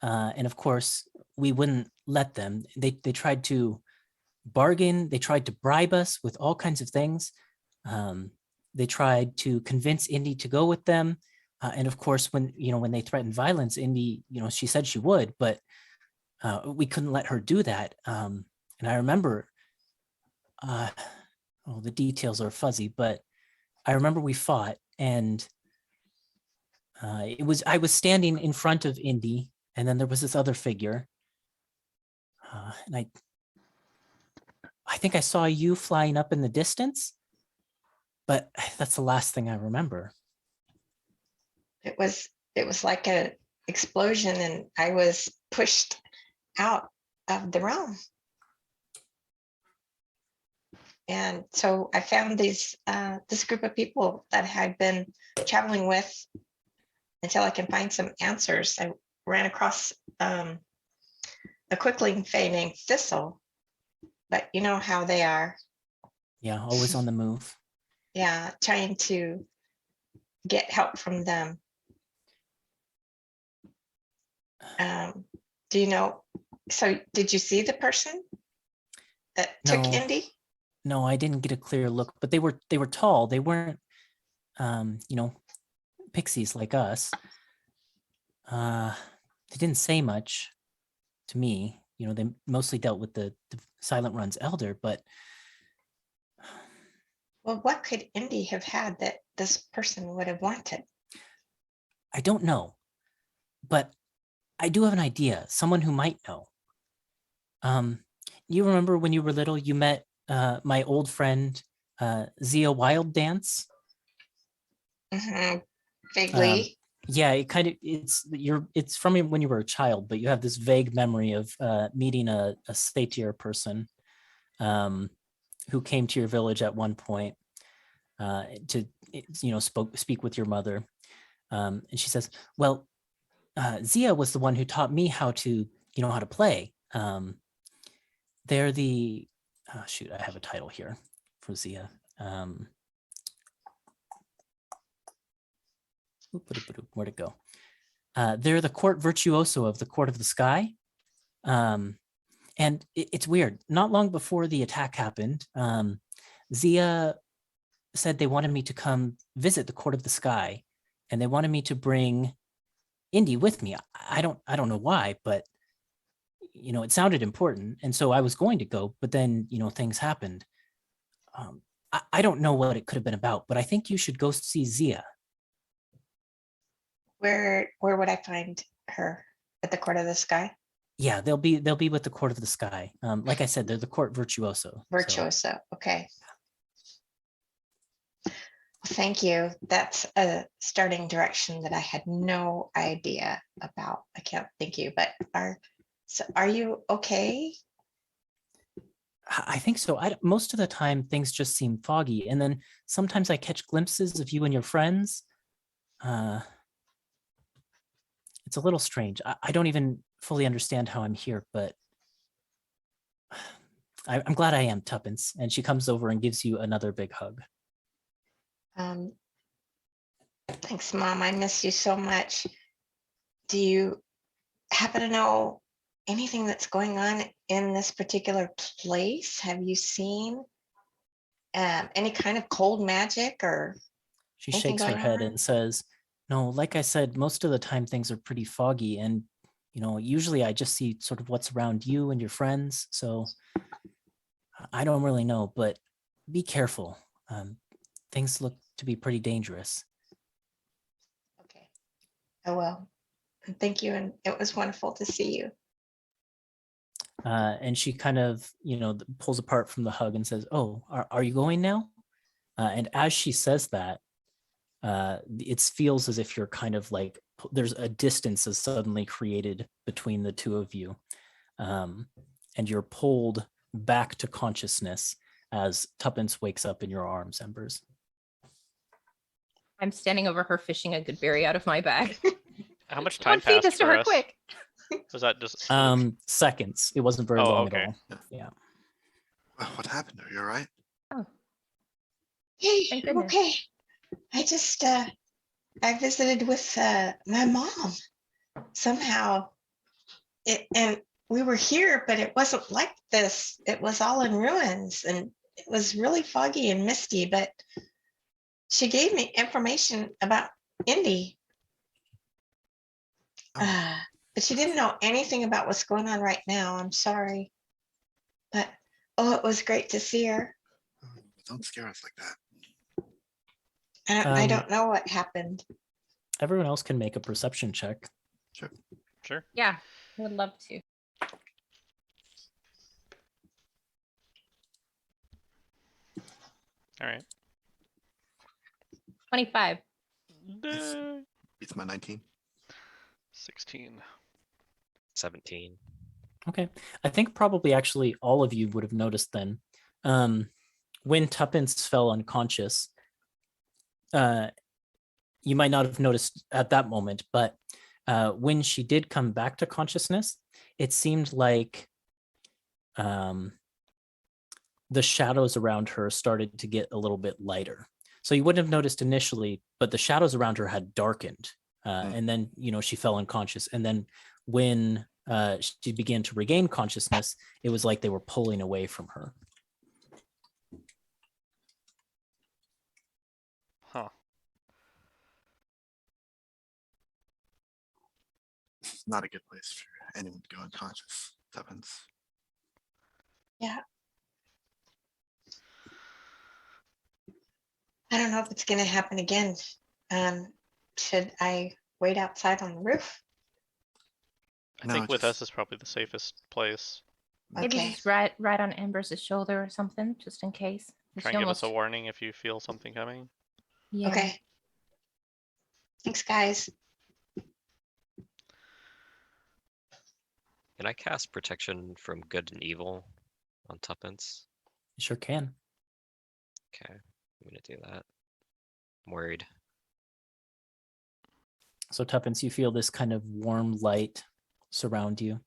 and of course we wouldn't let them. They tried to bargain. They tried to bribe us with all kinds of things. They tried to convince Indy to go with them, and of course, when they threatened violence, Indy, she said she would, but we couldn't let her do that. And I remember, the details are fuzzy, but I remember we fought, and I was standing in front of Indy, and then there was this other figure, and I think I saw you flying up in the distance, but that's the last thing I remember. It was like an explosion, and I was pushed out of the realm. And so I found this group of people that I'd been traveling with until I can find some answers. I ran across a quickling fae named Thistle, but you know how they are. Yeah, always on the move. Yeah, trying to get help from them. Do you know? So did you see the person that took No. Indy? No, I didn't get a clear look, but they were tall. They weren't, pixies like us. They didn't say much to me. They mostly dealt with the Silent Run's elder, but Well, what could Indy have had that this person would have wanted? I don't know. But I do have an idea. Someone who might know. You remember when you were little, you met my old friend Zia Wild Dance? Mhm, vaguely. Yeah, it's from when you were a child, but you have this vague memory of meeting a satyr person who came to your village at one point to speak with your mother, and she says, well, Zia was the one who taught me how to play. They're the shoot, I have a title here for Zia. Where'd it go? They're the court virtuoso of the Court of the Sky. And it's weird. Not long before the attack happened, Zia said they wanted me to come visit the Court of the Sky, and they wanted me to bring Indy with me. I don't know why, but it sounded important, and so I was going to go. But then things happened. I don't know what it could have been about, but I think you should go see Zia. Where would I find her? At the Court of the Sky? Yeah, they'll be with the Court of the Sky. Like I said, they're the court virtuoso. Virtuoso. Okay. Well, thank you. That's a starting direction that I had no idea about. I can't thank you, but are you okay? I think so. Most of the time, things just seem foggy, and then sometimes I catch glimpses of you and your friends. It's a little strange. I don't even fully understand how I'm here, but I'm glad I am, Tuppence. And she comes over and gives you another big hug. Thanks, Mom. I miss you so much. Do you happen to know anything that's going on in this particular place? Have you seen any kind of cold magic or She anything shakes her going head on? and says, no, like I said, most of the time things are pretty foggy, and usually I just see sort of what's around you and your friends. So I don't really know, but be careful. Things look to be pretty dangerous. Okay. Oh, well. Thank you. And it was wonderful to see you. And she kind of, pulls apart from the hug and says, "Oh, are you going now?" And as she says that, it feels as if you're kind of like, there's a distance is suddenly created between the two of you. And you're pulled back to consciousness as Tuppence wakes up in your arms, Embers. I'm standing over her, fishing a good berry out of my bag. How much Someone time feed passed this to for her us? quick. Was that just Seconds. It wasn't very Oh, long okay. at all. Yeah. What happened? Are you all right? Hey, Thank I'm goodness. okay. I just I visited with my mom. Somehow and we were here, but it wasn't like this. It was all in ruins and it was really foggy and misty, but she gave me information about Indy. Oh. But she didn't know anything about what's going on right now. I'm sorry. But it was great to see her. Don't scare us like that. I don't know what happened. Everyone else can make a perception check. Sure. Yeah, I would love to. All right. 25. Beats my 19. 16. 17. Okay. I think probably actually all of you would have noticed then. When Tuppence fell unconscious, you might not have noticed at that moment, but when she did come back to consciousness, it seemed like the shadows around her started to get a little bit lighter. So you wouldn't have noticed initially, but the shadows around her had darkened. And then, she fell unconscious. And then when she began to regain consciousness, it was like they were pulling away from her. Huh. This is not a good place for anyone to go unconscious. Tuppence. Yeah. I don't know if it's going to happen again. Should I wait outside on the roof? I No, think with just- us is probably the safest place. Maybe Okay. just right on Embers' shoulder or something, just in case. Try She and give us a almost- warning if you feel something coming. Yeah. Okay. Thanks, guys. Can I cast protection from good and evil on Tuppence? You sure can. Okay, I'm gonna do that. I'm worried. So Tuppence, you feel this kind of warm light surround you.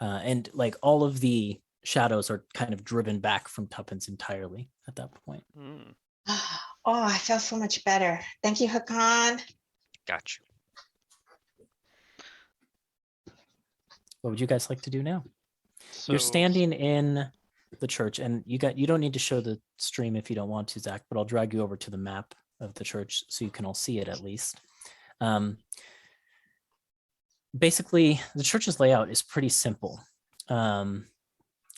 And like all of the shadows are kind of driven back from Tuppence entirely at that point. Mm. Oh, I feel so much better. Thank you, Hakan. Got you. What would you guys like to do now? So, You're standing in the church, and you don't need to show the stream if you don't want to, Zach, but I'll drag you over to the map of the church so you can all see it at least. Basically, the church's layout is pretty simple.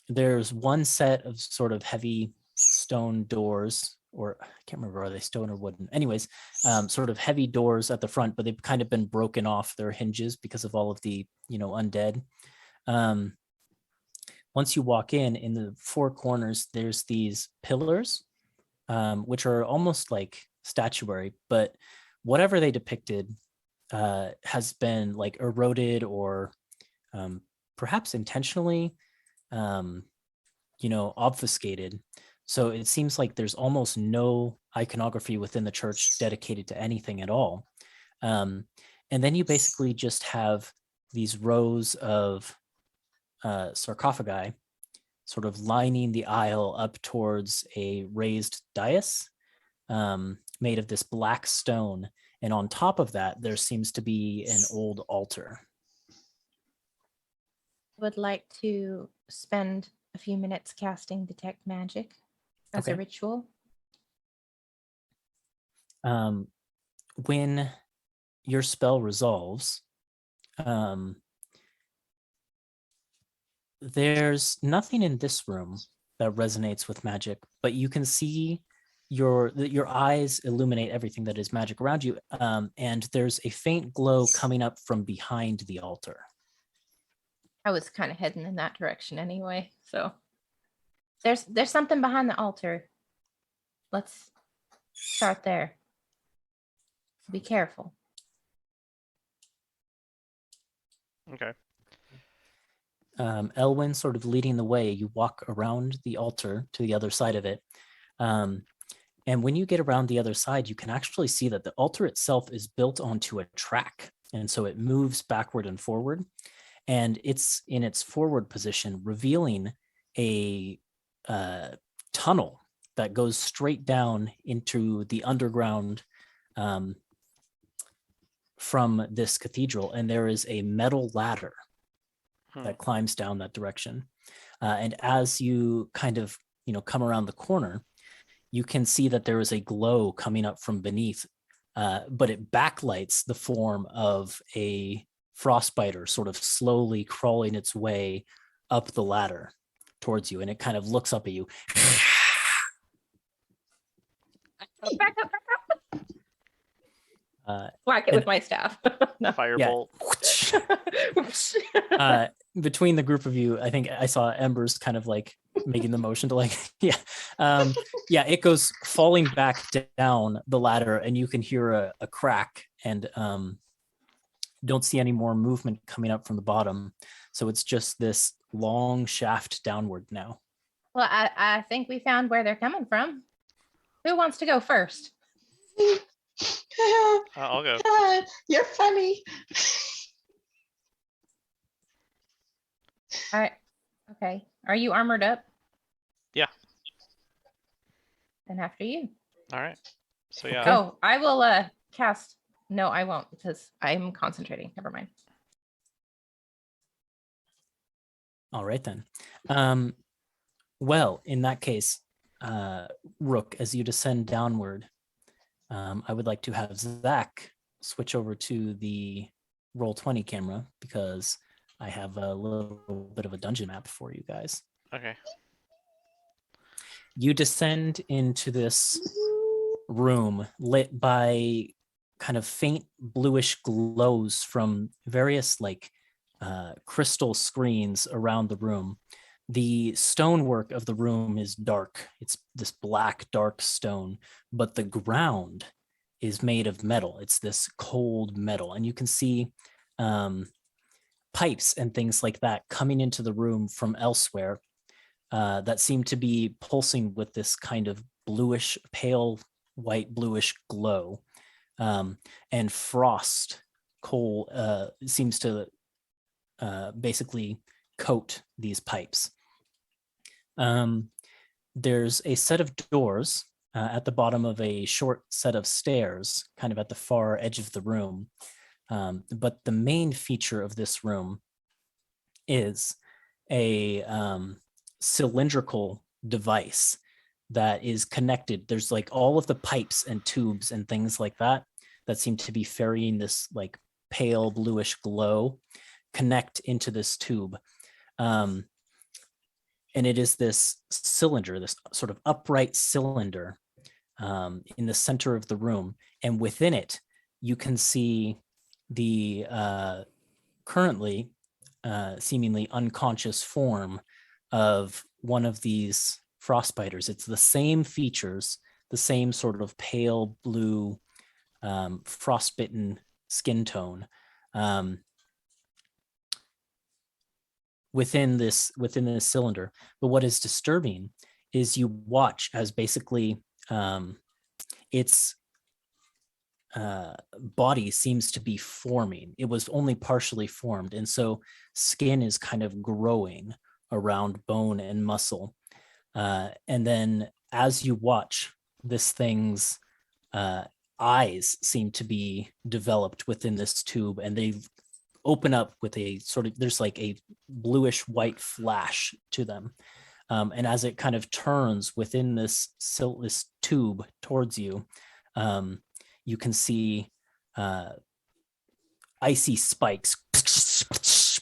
There's one set of sort of heavy stone doors, or I can't remember, are they stone or wooden? Anyways, sort of heavy doors at the front, but they've kind of been broken off their hinges because of all of the, undead. Once you walk in the four corners, there's these pillars, which are almost like statuary, but whatever they depicted has been like eroded or perhaps intentionally, obfuscated. So it seems like there's almost no iconography within the church dedicated to anything at all. And then you basically just have these rows of sarcophagi sort of lining the aisle up towards a raised dais made of this black stone. And on top of that, there seems to be an old altar. I would like to spend a few minutes casting Detect Magic as a Okay. ritual. When your spell resolves, there's nothing in this room that resonates with magic, but you can see your eyes illuminate everything that is magic around you, and there's a faint glow coming up from behind the altar. I was kind of heading in that direction anyway. So there's something behind the altar. Let's start there. Be careful. Okay. Elwyn sort of leading the way, you walk around the altar to the other side of it. And when you get around the other side, you can actually see that the altar itself is built onto a track. And so it moves backward and forward. And it's in its forward position, revealing a tunnel that goes straight down into the underground from this cathedral. And there is a metal ladder that climbs down that direction. And as you kind of, come around the corner, you can see that there is a glow coming up from beneath, but it backlights the form of a frostbiter sort of slowly crawling its way up the ladder towards you. And it kind of looks up at you. Back up. Whack it and- with my staff. No. Firebolt. Between the group of you, I think I saw Embers kind of like making the motion to like, it goes falling back down the ladder, and you can hear a crack, and don't see any more movement coming up from the bottom. So it's just this long shaft downward now. Well, I think we found where they're coming from. Who wants to go first? I'll go. God, you're funny. All right. Okay. Are you armored up? Yeah. Then after you. All right. So yeah. Oh, I will cast. No, I won't because I'm concentrating. Never mind. All right then. Well, in that case, Rook, as you descend downward, I would like to have Zach switch over to the Roll20 camera because I have a little bit of a dungeon map for you guys. Okay. You descend into this room lit by kind of faint bluish glows from various crystal screens around the room. The stonework of the room is dark. It's this black, dark stone, but the ground is made of metal. It's this cold metal, and you can see pipes and things like that coming into the room from elsewhere that seem to be pulsing with this kind of bluish, pale white bluish glow. And frost coal seems to basically coat these pipes. There's a set of doors at the bottom of a short set of stairs, kind of at the far edge of the room. But the main feature of this room is a cylindrical device that is connected. There's like all of the pipes and tubes and things like that seem to be ferrying this like pale bluish glow connect into this tube. And it is this cylinder, this sort of upright cylinder in the center of the room. And within it, you can see the currently seemingly unconscious form of one of these frostbiters. It's the same features, the same sort of pale blue frostbitten skin tone within this cylinder. But what is disturbing is you watch as basically its body seems to be forming. It was only partially formed, and so skin is kind of growing around bone and muscle. And then as you watch, this thing's eyes seem to be developed within this tube, and they open up with a sort of, there's like a bluish white flash to them. And as it kind of turns within this tube towards you, you can see icy spikes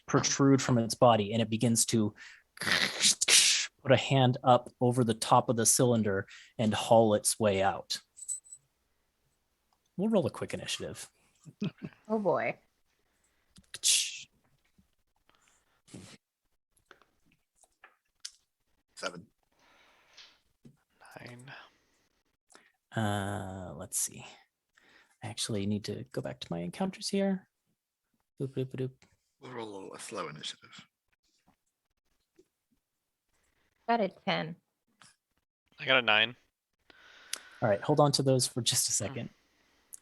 protrude from its body, and it begins to put a hand up over the top of the cylinder and haul its way out. We'll roll a quick initiative. Oh boy. 7. 9. Let's see. I actually need to go back to my encounters here. Boop, boop, boop, boop. We'll roll a slow initiative. Got a 10. I got a 9. All right, hold on to those for just a second.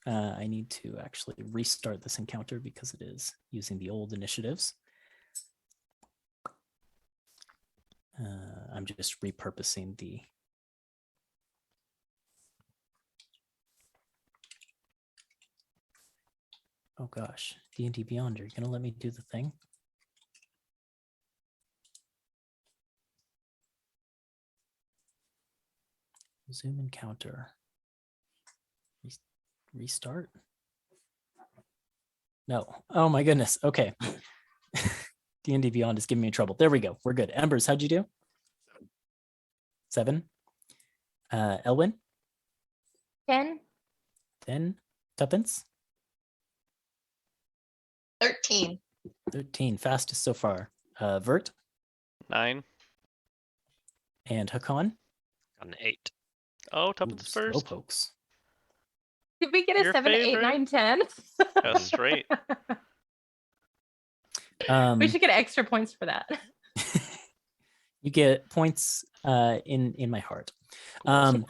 I need to actually restart this encounter because it is using the old initiatives. I'm just repurposing the. Oh gosh, D&D Beyond, are you gonna let me do the thing? Zoom encounter. Restart? No. Oh my goodness. Okay. D&D Beyond is giving me trouble. There we go. We're good. Embers, how'd you do? 7. Elwyn? 10. 10. Tuppence? 13. 13. Fastest so far. Vert 9. and Hakan? Got an 8. Oh, Ooh, Tuppence first. Slowpokes. Did we get a Your 7, 8, favorite? 9, 10? Yeah, straight. We should get extra points for that. You get points in my heart. Awesome.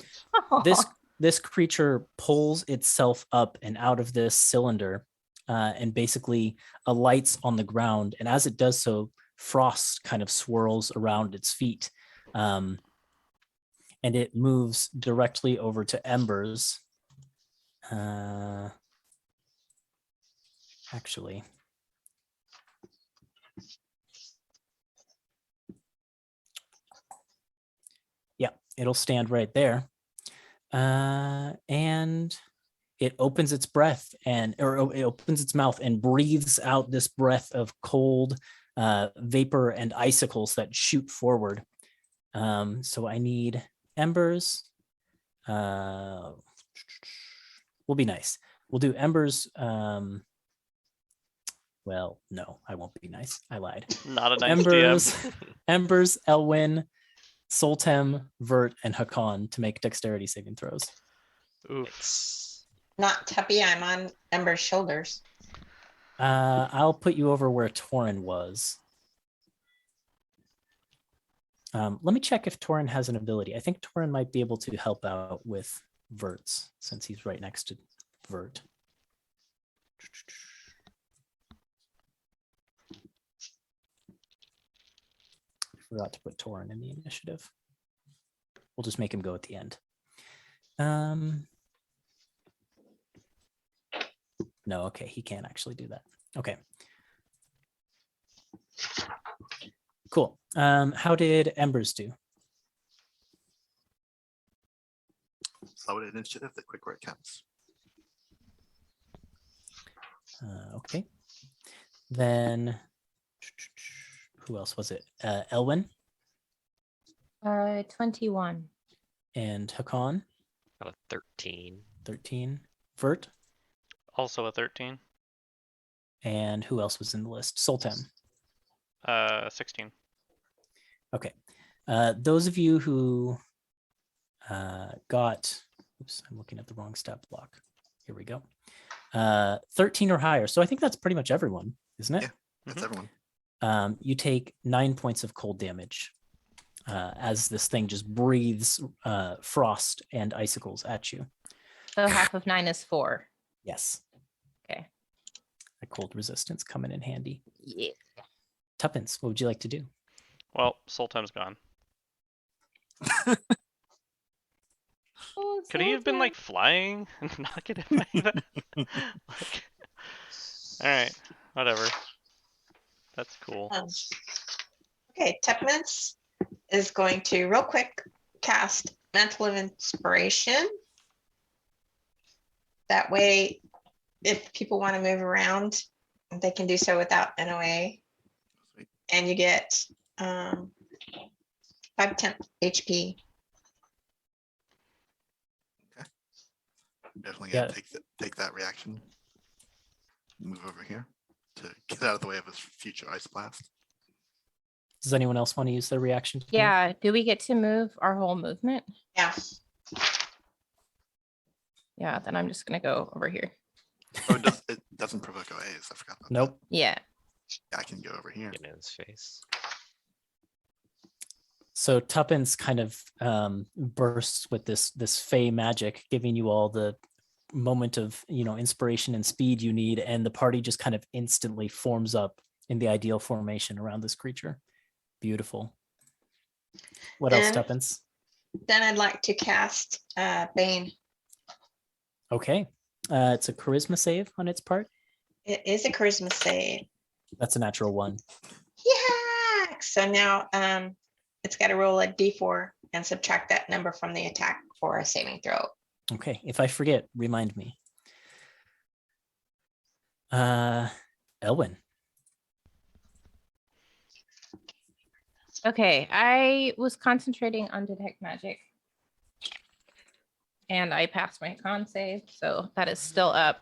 This creature pulls itself up and out of this cylinder and basically alights on the ground. And as it does so, frost kind of swirls around its feet. And it moves directly over to Embers. Actually. Yeah, it'll stand right there. And it opens its breath or it opens its mouth and breathes out this breath of cold vapor and icicles that shoot forward. So I need Embers. We'll be nice. We'll do Embers. Well, no, I won't be nice. I lied. Not a nice Embers, DM. Embers, Elwyn, Soltem, Vert, and Hakan to make dexterity saving throws. Oof. It's Not Tuppy, I'm on Ember's shoulders. I'll put you over where Torin was. Let me check if Torin has an ability. I think Torin might be able to help out with Vert's since he's right next to Vert. Forgot to put Torin in the initiative. We'll just make him go at the end. No, okay, he can't actually do that. Okay. Cool. How did Embers do? Slow initiative, the quick where it counts. Okay. Then who else was it? Elwyn 21. and Hakan, got a 13. 13. Vert, Also a 13. and who else was in the list? Soltem. 16. Okay. Those of you who got, oops, I'm looking at the wrong stat block. Here we go. 13 or higher. So I think that's pretty much everyone, isn't it? Yeah. That's Mhm. everyone. You take 9 points of cold damage as this thing just breathes frost and icicles at you. So half of 9 is 4. Yes. Okay. A cold resistance coming in handy. Yeah. Tuppence, what would you like to do? Well, Soltem's gone. Oh, Could he have been like flying and not get hit by that? Like, all right, whatever. That's cool. Okay, Tuppence is going to real quick cast Mantle of Inspiration. That way, if people want to move around, they can do so without NOA. Sweet. And you get 5 temp HP. Definitely Yeah. gonna take that reaction. Move over here to get out of the way of his future ice blast. Does anyone else want to use their reaction? To move? Yeah. Do we get to move our whole movement? Yeah. Yeah. Then I'm just gonna go over here. Oh, it doesn't provoke OAs. I forgot about that. Nope. Yeah. Yeah, I can go over here. Get in his face. So Tuppence kind of bursts with this fey magic, giving you all the moment of inspiration and speed you need, and the party just kind of instantly forms up in the ideal formation around this creature. Beautiful. What else, Then- Tuppence? Then I'd like to cast Bane. Okay. It's a charisma save on its part. It is a charisma save. That's a natural 1. Yeah. So now it's got to roll a d4 and subtract that number from the attack for a saving throw. Okay. If I forget, remind me. Elwyn. Okay. I was concentrating on detect magic. And I passed my con save, so that is still up.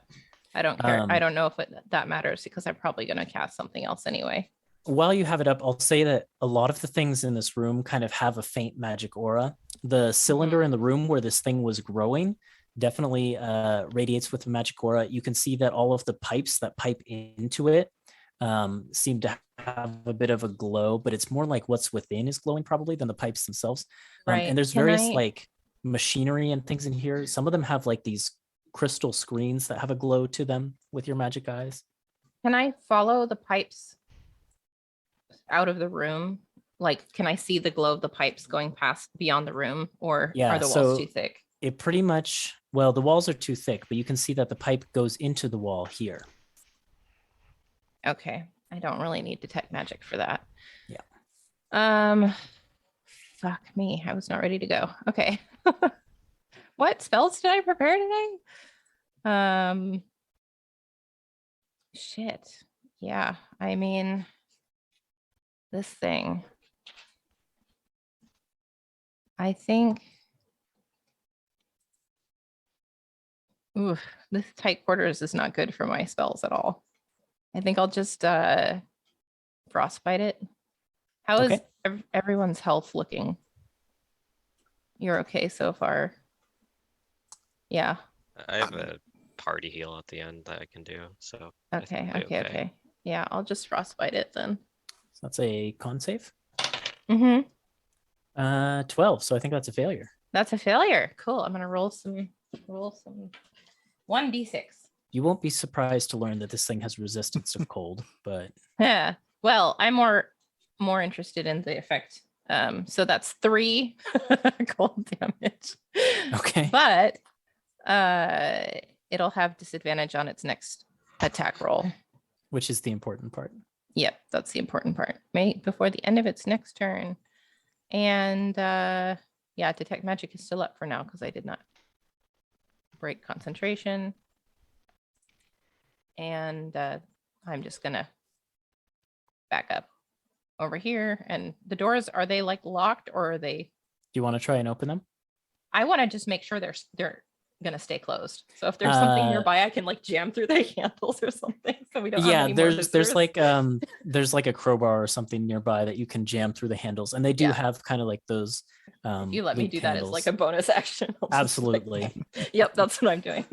I don't care. I don't know if that matters because I'm probably going to cast something else anyway. While you have it up, I'll say that a lot of the things in this room kind of have a faint magic aura. The cylinder in the room where this thing was growing definitely radiates with a magic aura. You can see that all of the pipes that pipe into it seem to have a bit of a glow, but it's more like what's within is glowing probably than the pipes themselves. Right. And there's Can various I- like machinery and things in here. Some of them have like these crystal screens that have a glow to them with your magic eyes. Can I follow the pipes out of the room? Like, can I see the glow of the pipes going past beyond the room, or Yeah, are the walls so- too thick? It pretty much, well, the walls are too thick, but you can see that the pipe goes into the wall here. Okay, I don't really need detect magic for that. Yeah. Fuck me, I was not ready to go. Okay. What spells did I prepare today? Shit. Yeah, I mean, this thing. I think. Ooh, this tight quarters is not good for my spells at all. I think I'll just frostbite it. How is Okay. everyone's health looking? You're okay so far? Yeah. I have a party heal at the end that I can do. So I think Okay. I'll be Okay. Yeah, I'll just frostbite it then. So that's a con save. Mm-hmm. 12. So I think that's a failure. That's a failure. Cool. I'm gonna roll some 1d6. You won't be surprised to learn that this thing has resistance of cold, but Yeah. Well, I'm more interested in the effect. So that's 3 cold damage. okay. But it'll have disadvantage on its next attack roll. Which is the important part. Yep, that's the important part. Before the end of its next turn. And yeah, detect magic is still up for now because I did not break concentration. And I'm just gonna back up over here. And the doors, are they like locked, or are they? Do you want to try and open them? I want to just make sure they're gonna stay closed. So if there's something nearby, I can like jam through the handles or something. So we don't. Yeah, have any more there's visitors. like there's like a crowbar or something nearby that you can jam through the handles, and they do Yeah. have kind of like those. If you let me loop do that as like handles. a bonus action. I'll just, like- Absolutely. Yep, that's what I'm doing.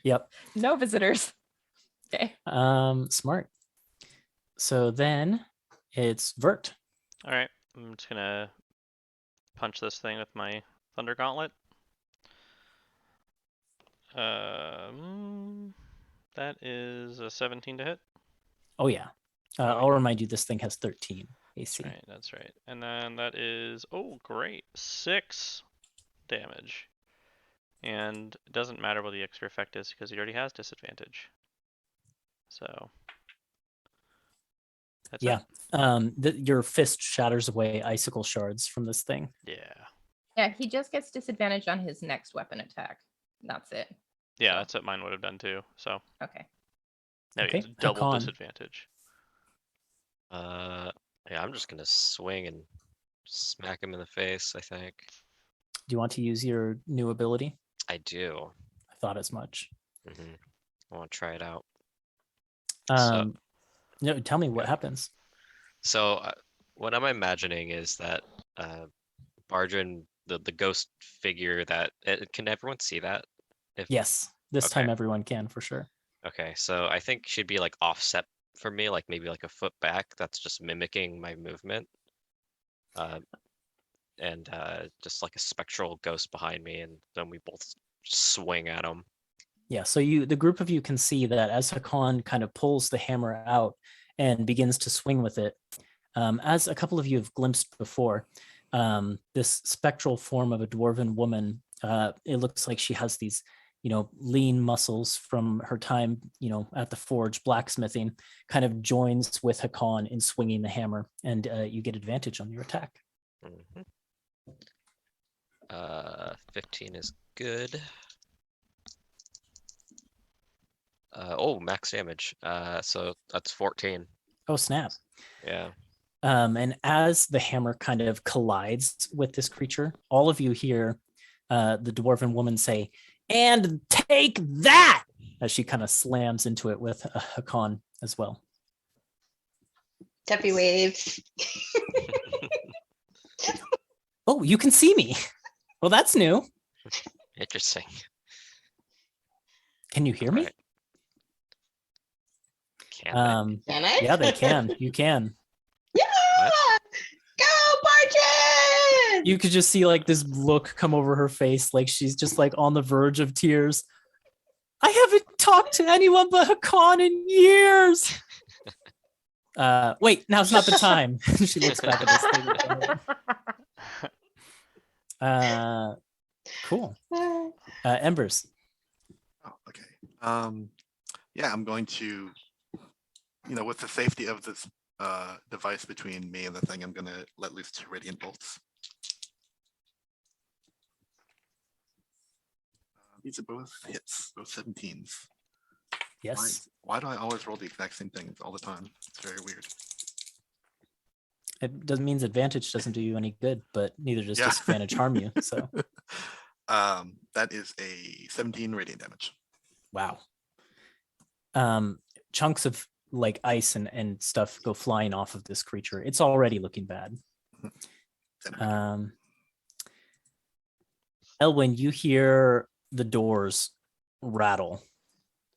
Yep. No visitors. Okay. Smart. So then it's Vert. All right, I'm just gonna punch this thing with my Thunder Gauntlet. That is a 17 to hit. Oh yeah. I'll remind you, this thing has 13 AC. That's right. And then that is, oh great, 6 damage. And it doesn't matter what the extra effect is because he already has disadvantage. So that's Yeah. it. Your fist shatters away icicle shards from this thing. Yeah. Yeah, he just gets disadvantage on his next weapon attack. That's it. Yeah, that's what mine would have done too. So Okay. now Okay, he has double Hakan. disadvantage. Yeah, I'm just gonna swing and smack him in the face, I think. Do you want to use your new ability? I do. I thought as much. I want to try it out. No, tell me what happens. So What I'm imagining is that Bardrin, the ghost figure that can everyone see that? If Yes, this time Okay. everyone can for sure. Okay, so I think she'd be like offset for me, like maybe like a foot back. That's just mimicking my movement. And just like a spectral ghost behind me, and then we both swing at him. Yeah, so the group of you can see that as Hakan kind of pulls the hammer out and begins to swing with it, as a couple of you have glimpsed before, this spectral form of a dwarven woman, it looks like she has these, lean muscles from her time, at the forge blacksmithing, kind of joins with Hakan in swinging the hammer, and you get advantage on your attack. 15 is good. Oh, max damage. So that's 14. Oh, snap. Yeah. And as the hammer kind of collides with this creature, all of you hear the dwarven woman say, "And take that!" as she kind of slams into it with Hakan as well. Teppy waves. Oh, you can see me. Well, that's new. Interesting. Can you hear me? Alright. Can Can I? Yeah, they can. You can. Yeah! Go, Bargin! You could just see like this look come over her face, like she's just like on the verge of tears. I haven't talked to anyone but Hakan in years. Wait, now's not the time. She looks back at this thing. Cool. Embers. Oh, okay. Yeah, I'm going to, with the safety of this device between me and the thing, I'm going to let loose 2 radiant bolts. These are both hits, both 17s. Yes. Why do I always roll the exact same things all the time? It's very weird. It doesn't mean advantage doesn't do you any good, but neither does Yeah. disadvantage harm you. So That is a 17 radiant damage. wow. Chunks of like ice and stuff go flying off of this creature. It's already looking bad. Elwyn, you hear the doors rattle.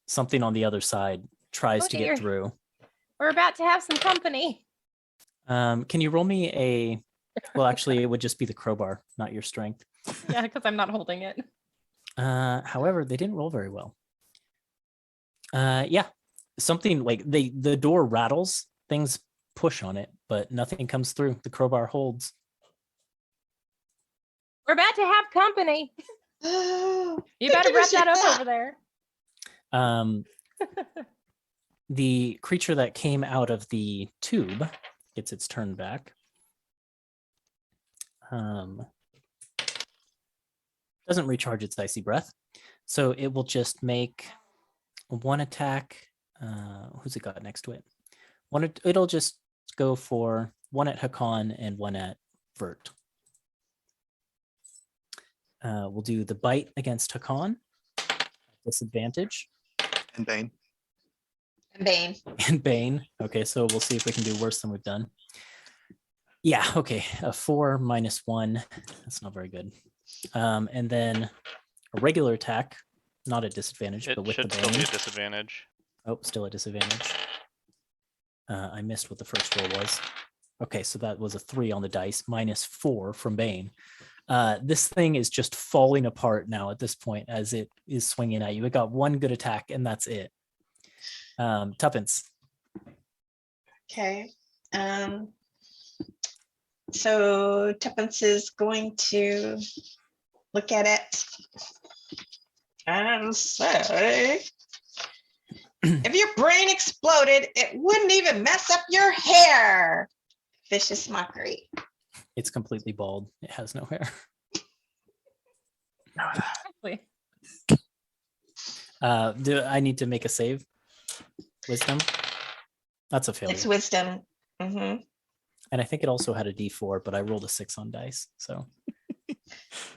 Something on the other side tries to dear. get through. We're about to have some company. Can you roll me well, actually, it would just be the crowbar, not your strength. Yeah, because I'm not holding it. However, they didn't roll very well. Yeah, something like the door rattles, things push on it, but nothing comes through. The crowbar holds. We're about to have company. Oh, You better wrap that up over there. The creature that came out of the tube gets its turn back. Doesn't recharge its icy breath, so it will just make one attack. Who's it got next to it? It'll just go for one at Hakan and one at Vert. We'll do the bite against Hakan. Disadvantage. And Bane. Bane. And Bane. Okay, so we'll see if we can do worse than we've done. Yeah, okay. A 4 minus 1. That's not very good. And then a regular attack, not at disadvantage, It but with the should still Bane. be a disadvantage. Oh, still a disadvantage. I missed what the first roll was. Okay, so that was a 3 on the dice, minus 4 from Bane. This thing is just falling apart now at this point as it is swinging at you. It got one good attack, and that's it. Tuppence. Okay. So Tuppence is going to look at it and say, if your brain exploded, it wouldn't even mess up your hair. Vicious mockery. It's completely bald. It has no hair. Exactly. Do I need to make a save? Wisdom? That's a failure. It's wisdom. Mhm. And I think it also had a D4, but I rolled a 6 on dice. So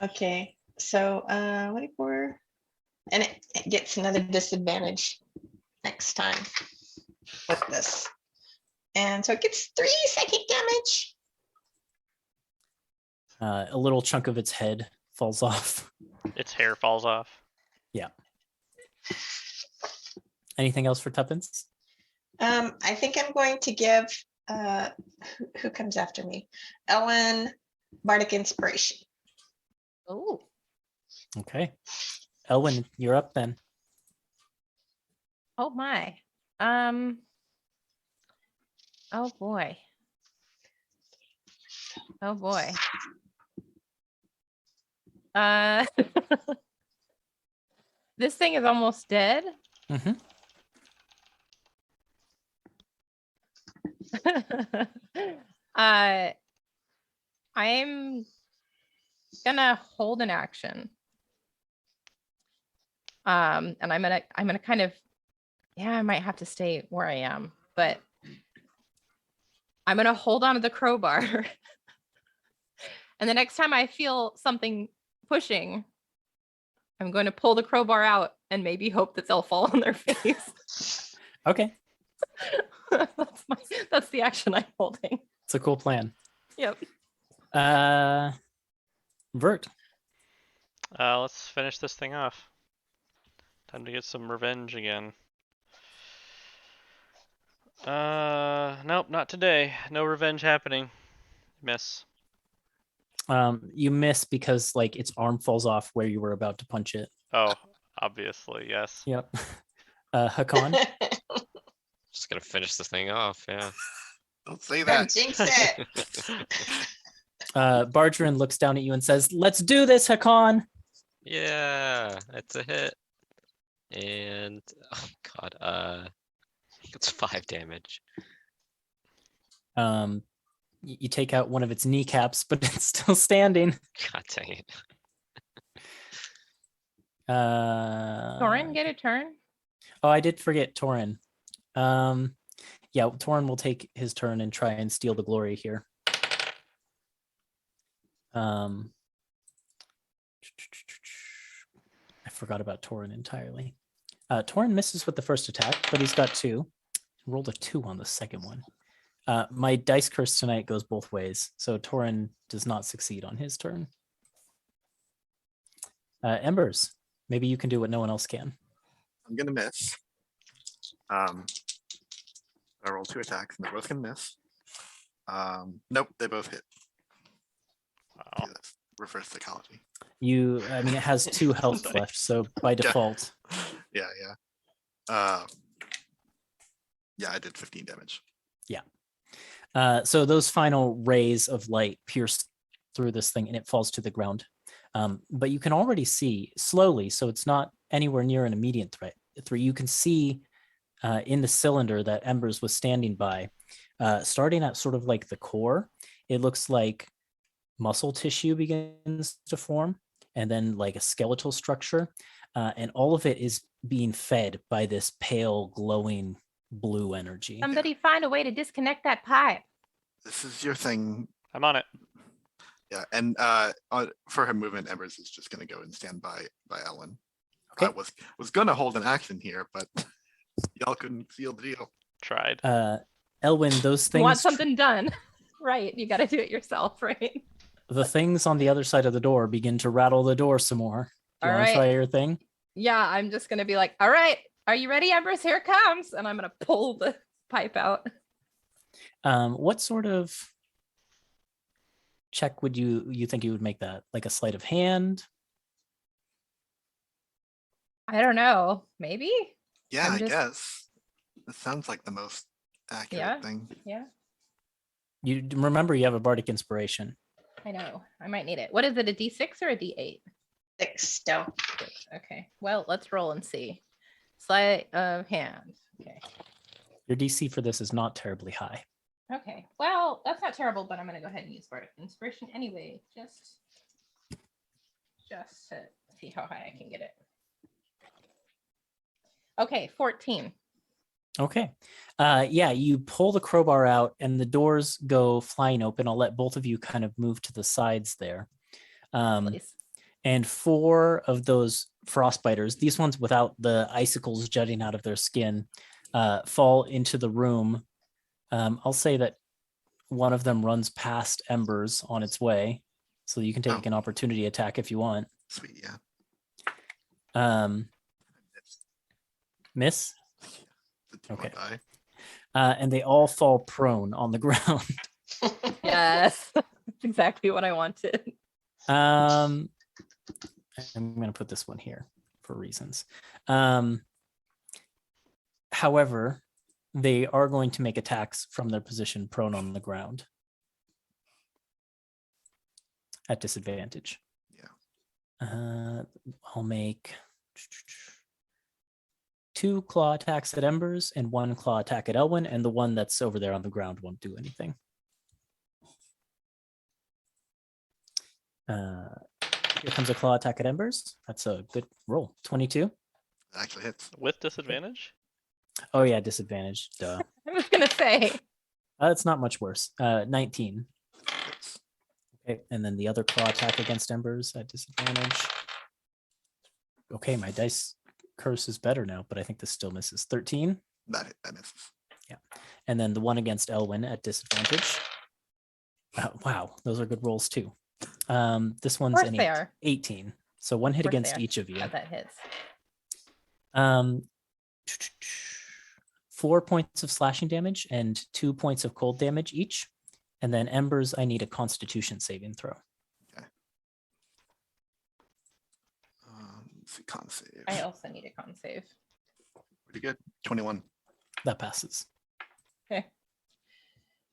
Okay. So 24. And it gets another disadvantage next time with this. And so it gets 3 psychic damage. A little chunk of its head falls off. Its hair falls off. Anything else for Tuppence? I think I'm going to give who comes after me? Ellen Bardic Inspiration. Oh, Okay. Elwyn, you're up then. oh my. Oh boy. Oh boy. This thing is almost dead. Mhm. I'm gonna hold an action. And I'm gonna kind of, yeah, I might have to stay where I am, but I'm gonna hold on to the crowbar. And the next time I feel something pushing, I'm going to pull the crowbar out and maybe hope that they'll fall on their face. Okay. That's the action I'm holding. It's a cool plan. Yep. Vert. Let's finish this thing off. Time to get some revenge again. Nope, not today. No revenge happening. Miss. You miss because like its arm falls off where you were about to punch it. Oh, obviously, yes. Yep. Hakan. Just gonna finish this thing off, yeah. Don't say Don't that. jinx it. Bargerin looks down at you and says, "Let's do this, Hakan." Yeah, it's a hit. And oh god, it's 5 damage. You take out one of its kneecaps, but it's still standing. God dang it. Thorin, get a turn. Oh, I did forget Torin. Yeah, Torin will take his turn and try and steal the glory here. I forgot about Torin entirely. Torin misses with the first attack, but he's got 2. Rolled a 2 on the second one. My dice curse tonight goes both ways, so Torin does not succeed on his turn. Embers, maybe you can do what no one else can. I'm gonna miss. I roll 2 attacks and they're both gonna miss. Nope, they both hit. Wow. Yeah, that's reverse psychology. I mean, it has 2 health Nice. left, so by default. Yeah. Yeah, I did 15 damage. So those final rays of light pierce through this thing and it falls to the ground. But you can already see slowly, so it's not anywhere near an immediate threat. You can see in the cylinder that Embers was standing by, starting at sort of like the core, it looks like muscle tissue begins to form and then like a skeletal structure. And all of it is being fed by this pale glowing blue energy. Somebody find a way to disconnect that pipe. This is your thing. I'm on it. Yeah, and for her movement, Embers is just gonna go and stand by Ellen. Okay. I was gonna hold an action here, but y'all couldn't seal the deal. Tried. Elwyn, those things. Want something done. Right. You got to do it yourself, right? The things on the other side of the door begin to rattle the door some more. Do you All want to right. try your thing? Yeah, I'm just going to be like, all right, are you ready, Embers? Here it comes. And I'm going to pull the pipe out. What sort of check would you think you would make that? Like a sleight of hand? I don't know. Maybe? Yeah, I'm I just- guess. That sounds like the most accurate Yeah. thing. Yeah, You remember you have a Bardic Inspiration. I know. I might need it. What is it, a D6 or a D8? 6 still. Okay, well, let's roll and see. Sleight of hand. Okay. Your DC for this is not terribly high. Okay, well, that's not terrible, but I'm going to go ahead and use Bardic Inspiration anyway, just to see how high I can get it. Okay, 14. Okay. Yeah, you pull the crowbar out and the doors go flying open. I'll let both of you kind of move to the sides there. Please. And 4 of those frostbiters, these ones without the icicles jutting out of their skin, fall into the room. I'll say that one of them runs past Embers on its way. So you can take an opportunity attack if you want. Sweet, yeah. Miss. The two Okay. die. And they all fall prone on the ground. Yes, that's exactly what I wanted. I'm going to put this one here for reasons. However, they are going to make attacks from their position prone on the ground at disadvantage. Yeah. I'll make 2 claw attacks at Embers and 1 claw attack at Elwyn, and the one that's over there on the ground won't do anything. Here comes a claw attack at Embers. That's a good roll. 22. It actually hits. With disadvantage? Oh yeah, disadvantage. Duh. I was gonna say. It's not much worse. 19. Hits. Okay, and then the other claw attack against Embers at disadvantage. Okay, my dice curse is better now, but I think this still misses. 13. That misses. And then the one against Elwyn at disadvantage. Wow, those are good rolls too. This one's course an they are. 18. So one hit Of course they against are. each of you. That hits. 4 points of slashing damage and 2 points of cold damage each. And then Embers, I need a Constitution saving throw. Let's see, con save. I also need a con save. Pretty good. 21. That passes. Okay.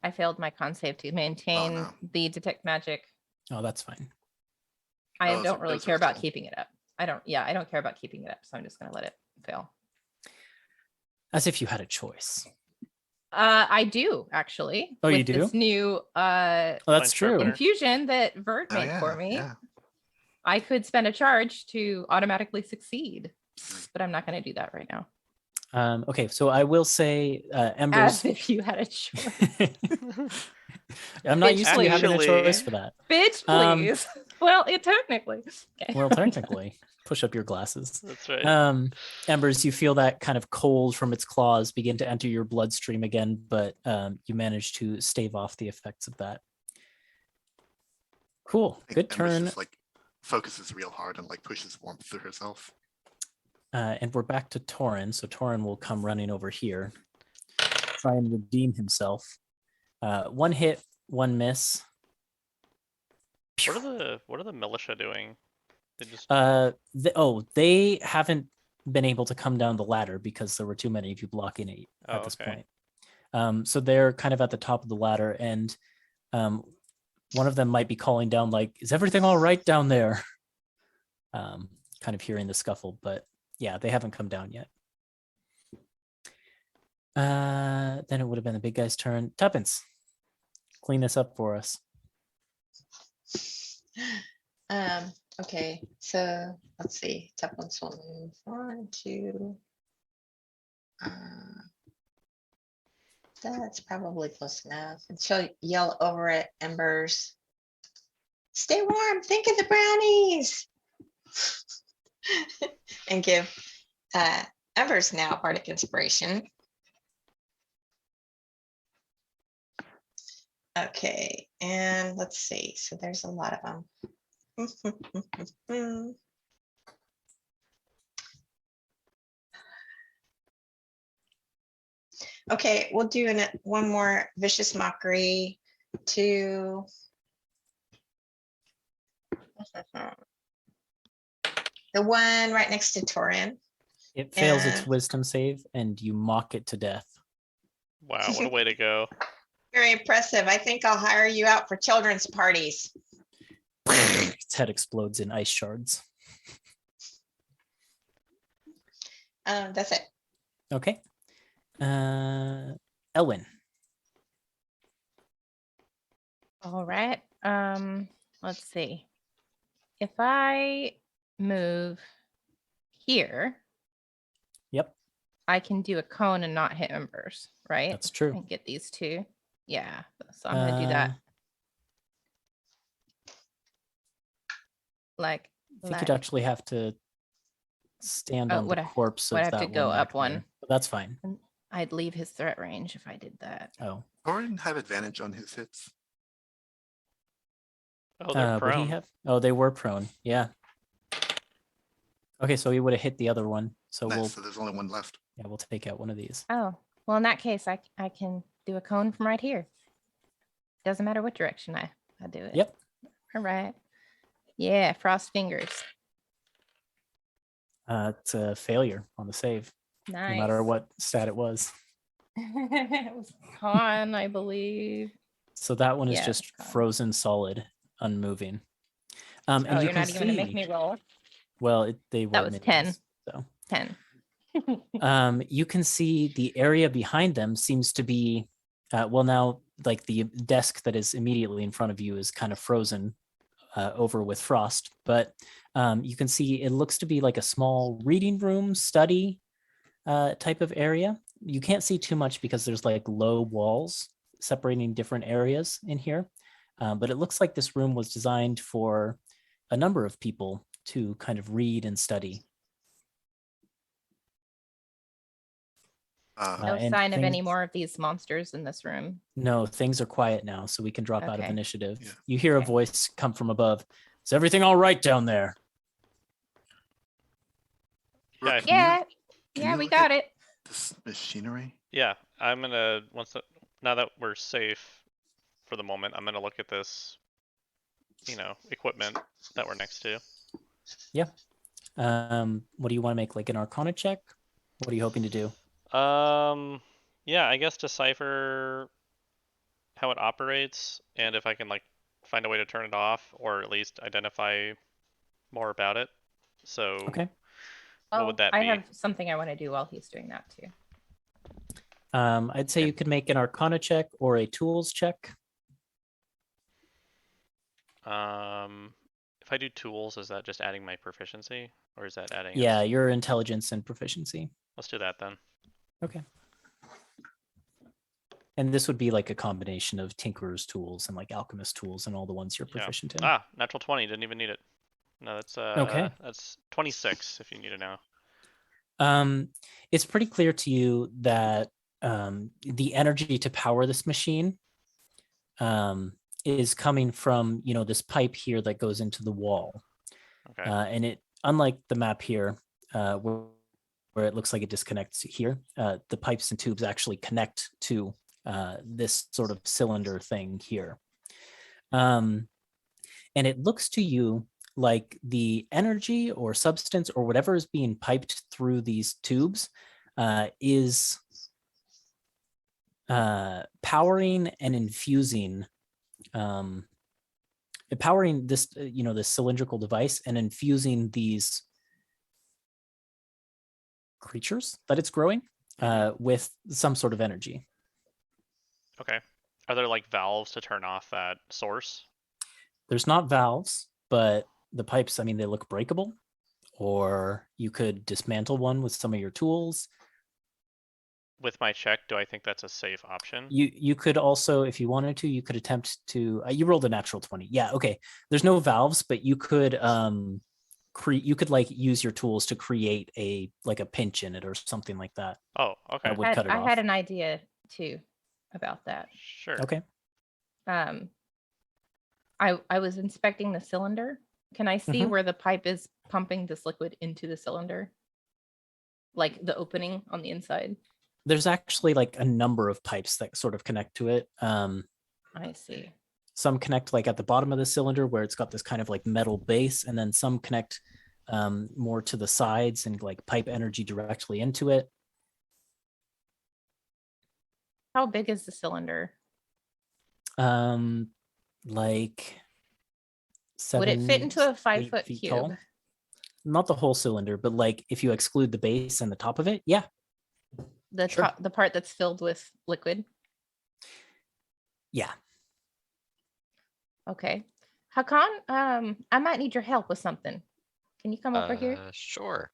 I failed my con save to maintain no. the detect magic. Oh, that's fine. I Those don't are- really those care are about cool. keeping it up. I don't care about keeping it up, so I'm just gonna let it fail. As if you had a choice. I do actually. Oh, you with do? This new Oh, that's Fine, true. sharpener. infusion that Vert Oh, made yeah, for me. yeah. I could spend a charge to automatically succeed, but I'm not going to do that right now. Okay, so I will say Embers. As if you had a choice. I'm not Bitch, used to you having a please. choice for that. Bitch, please. Well, it technically. Okay. Well, technically, push up your glasses. That's right. Embers, you feel that kind of cold from its claws begin to enter your bloodstream again, but you manage to stave off the effects of that. Cool. I think Good Embers turn. just, like, focuses real hard and like pushes warmth through herself. And we're back to Torin. So Torin will come running over here, try and redeem himself. 1 hit, 1 miss. What are the militia doing? They just They haven't been able to come down the ladder because there were too many of you blocking it at this okay. point. So they're kind of at the top of the ladder, and one of them might be calling down like, "Is everything all right down there?" Kind of hearing the scuffle, but yeah, they haven't come down yet. Then it would have been the big guy's turn. Tuppence, clean this up for us. Okay, so let's see. Tuppence will move 1, 2. That's probably close enough. And she'll yell over at Embers. Stay warm, think of the brownies. And give Embers now Bardic Inspiration. Okay, and let's see. So there's a lot of them. Okay, we'll do one more vicious mockery to the one right next to Torin. It fails its And- wisdom save, and you mock it to death. Wow, what a way to go. Very impressive. I think I'll hire you out for children's parties. Its head explodes in ice shards. That's it. Okay. Elwyn. All right. Let's see. If I move here, Yep, I can do a cone and not hit Embers, right? that's true. And get these two. Yeah. So I'm gonna do that. Like, I think you'd actually have to stand Oh, on would the I- corpse of would I have that to go one up back one? there, but that's fine. I'd leave his threat range if I did that. Oh, Torin have advantage on his hits. Oh, they're Would he prone. have? Oh, they were prone. Yeah. Okay, so he would have hit the other one. So Nice. So there's only one left. we'll take out one of these. Oh, well, in that case, I can do a cone from right here. Doesn't matter what direction I do it. Yep. All right. Yeah, frost fingers. It's a failure on the save, Nice. no matter what stat it was. It was con, I believe. So that one is Yeah, just it's con. frozen solid, unmoving. And Oh, you you're can not even gonna make see- me roll. Well, they were That was 10. minions, so 10. you can see the area behind them seems to be well, now like the desk that is immediately in front of you is kind of frozen over with frost, but you can see it looks to be like a small reading room, study type of area. You can't see too much because there's like low walls separating different areas in here, but it looks like this room was designed for a number of people to kind of read and study. No and sign of any things- more of these monsters in this room. No, things are quiet now, so we can drop out of Okay. initiative. Yeah. You hear a Okay. voice come from above. Is everything all right down there? Rook, Yeah, can you- Yeah, can yeah, you we look got at it. This machinery. Yeah, I'm gonna now that we're safe for the moment, I'm gonna look at this, equipment that we're next to. What do you want to make, like an Arcana check? What are you hoping to do? Yeah, I guess decipher how it operates and if I can find a way to turn it off or at least identify more about it. So Okay. what would that I be? have something I want to do while he's doing that too. I'd say you could make an Arcana check or a Tools check. If I do tools, is that just adding my proficiency or is that adding? Yeah, your intelligence and proficiency. Let's do that then. Okay. And this would be like a combination of Tinkerer's tools and like Alchemist tools and all the ones you're Yeah. proficient in. Ah, natural 20. Didn't even need it. No, that's Okay. That's 26 if you need it now. It's pretty clear to you that the energy to power this machine is coming from, this pipe here that goes into the wall. Okay. And it, unlike the map here, where it looks like it disconnects here, the pipes and tubes actually connect to this sort of cylinder thing here. And it looks to you like the energy or substance or whatever is being piped through these tubes is powering and infusing, powering this, this cylindrical device and infusing these creatures that it's growing with some sort of energy. Okay. Are there valves to turn off that source? There's not valves, but the pipes, I mean, they look breakable, or you could dismantle one with some of your tools. With my check, do I think that's a safe option? You could also, if you wanted to, you could attempt to, you rolled a natural 20. Yeah, okay. There's no valves, but you could use your tools to create a pinch in it or something like that. Oh, okay. That would cut it I off. had an idea too about that. Sure. Okay. I was inspecting the cylinder. Can I see where the pipe is pumping this liquid into the cylinder? Like the opening on the inside? There's actually a number of pipes that sort of connect to it. I see. Some connect at the bottom of the cylinder where it's got this kind of metal base, and then some connect more to the sides and pipe energy directly into it. How big is the cylinder? Would it fit into a 5 foot cube? Tall. Not the whole cylinder, but if you exclude the base and the top of it, yeah. The Sure. top, the part that's filled with liquid? Yeah. Okay. Hakan, I might need your help with something. Can you come over here? Sure.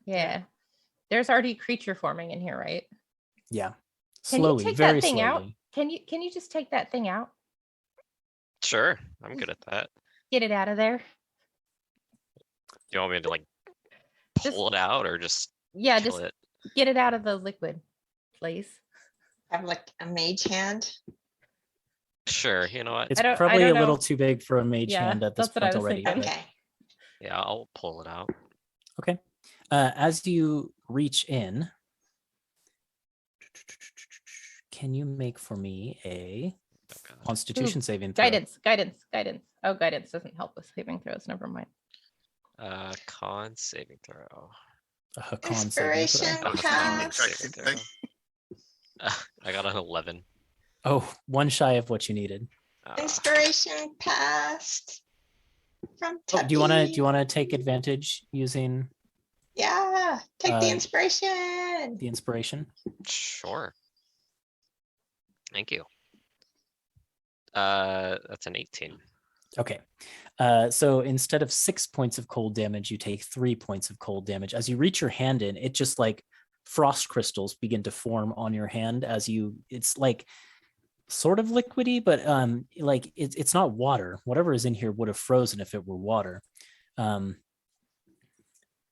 Yeah. There's already a creature forming in here, right? Yeah. Can Slowly, you take very that thing out? slowly. Can you just take that thing out? Sure. I'm good at that. Get it out of there. You want me to Just- pull it out or just Yeah, kill just it? get it out of the liquid, please. Have a mage hand. Sure, you know what? It's I probably a don't little know. too big for a mage Yeah, hand at this that's what I point was already. thinking. but- Okay. Yeah, I'll pull it out. Okay. As you reach in, can you make for me a Oh, God. Constitution saving throw? Guidance. Oh, guidance doesn't help with saving throws. Never mind. Con saving throw. A con saving throw. Inspiration Oh, it's pass. saving throw. I got an 11. Oh, one shy of what you needed. Inspiration passed. From Oh, do you Tuppy. want to take advantage using Yeah. Take the Uh, inspiration. the inspiration? Sure. Thank you. That's an 18. Okay. So instead of 6 points of cold damage, you take 3 points of cold damage. As you reach your hand in, it just like frost crystals begin to form on your hand as you, it's like sort of liquidy, but like it's not water. Whatever is in here would have frozen if it were water.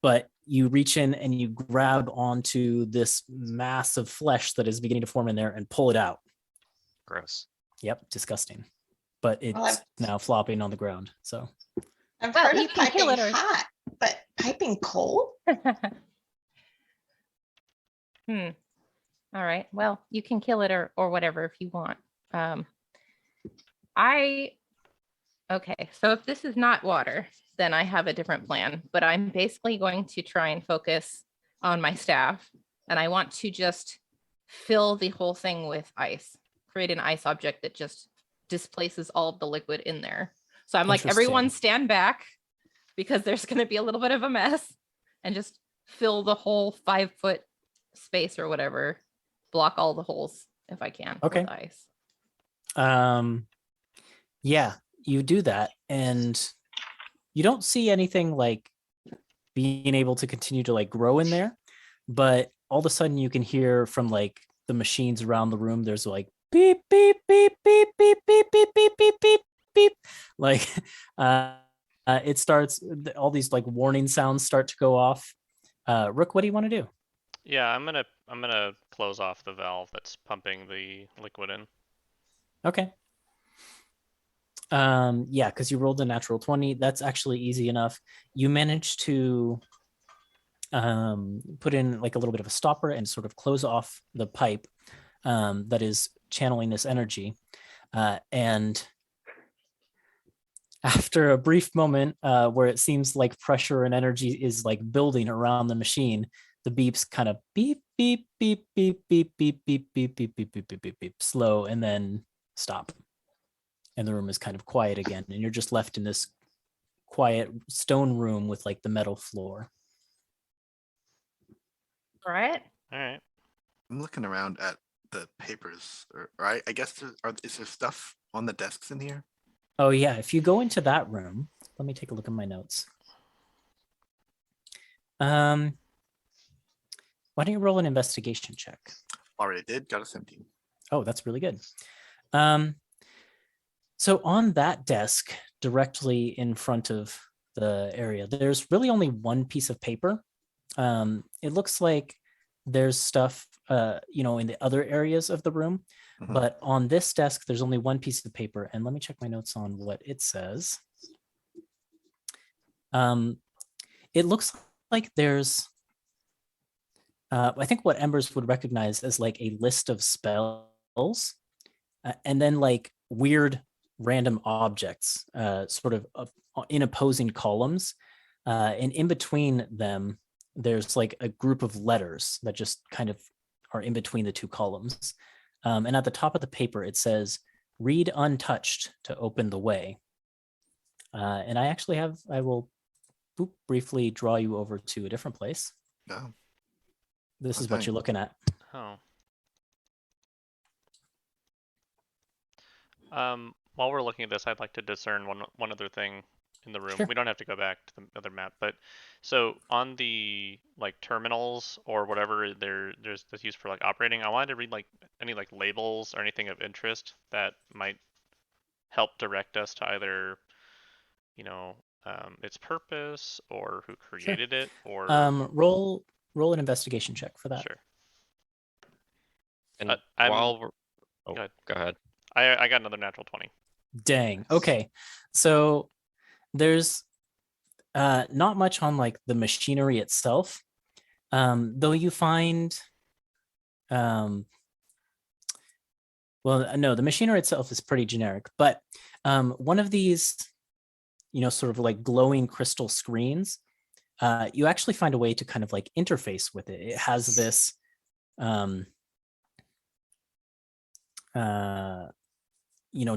But you reach in and you grab onto this mass of flesh that is beginning to form in there and pull it out. Gross. Yep, disgusting. But it's I've- now flopping on the ground. So I've Well, heard you of can kill piping it or- hot, but piping cold? All right. Well, you can kill it or whatever if you want. Okay, so if this is not water, then I have a different plan, but I'm basically going to try and focus on my staff, and I want to just fill the whole thing with ice, create an ice object that just displaces all of the liquid in there. So I'm like, everyone Interesting. stand back because there's going to be a little bit of a mess, and just fill the whole 5-foot space or whatever, block all the holes if I can Okay. with ice. Yeah, you do that, and you don't see anything like being able to continue to like grow in there, but all of a sudden you can hear from like the machines around the room, there's like beep beep beep beep beep beep beep beep beep beep beep, like it starts, all these like warning sounds start to go off. Rook, what do you want to do? Yeah, I'm gonna close off the valve that's pumping the liquid in. Okay. Yeah, because you rolled a natural 20. That's actually easy enough. You managed to put in like a little bit of a stopper and sort of close off the pipe that is channeling this energy. And after a brief moment where it seems like pressure and energy is like building around the machine, the beeps kind of beep, beep, beep, beep, beep, beep, beep, beep, beep, beep, beep, beep, beep, beep, slow, and then stop. And the room is kind of quiet again, and you're just left in this quiet stone room with like the metal floor. All right. All right. I'm looking around at the papers, or I guess is there stuff on the desks in here? Oh yeah, if you go into that room, let me take a look at my notes. Why don't you roll an investigation check? Already did, got a 17. Oh, that's really good. So on that desk, directly in front of the area, there's really only one piece of paper. It looks like there's stuff, in the other areas of the room, Mhm. but on this desk, there's only one piece of paper. And let me check my notes on what it says. It looks like there's, I think what Embers would recognize as like a list of spells, and then like weird random objects, sort of in opposing columns. And in between them, there's like a group of letters that just kind of are in between the two columns. And at the top of the paper, it says, "Read untouched to open the way." And I will briefly draw you over to a different place. No. This is what Okay. you're looking at. Oh. While we're looking at this, I'd like to discern one other thing in the room. Sure. We don't have to go back to the other map, but so on the like terminals or whatever there's that's used for like operating, I wanted to read like any like labels or anything of interest that might help direct us to either, its purpose or who created it or Roll an investigation check for that. sure. And I'm- while we're... Oh, go ahead. go ahead. I I got another natural 20. Dang. Okay. So there's not much on like the machinery itself, though you find well, no, the machinery itself is pretty generic, but one of these, sort of like glowing crystal screens, you actually find a way to kind of like interface with it. It has this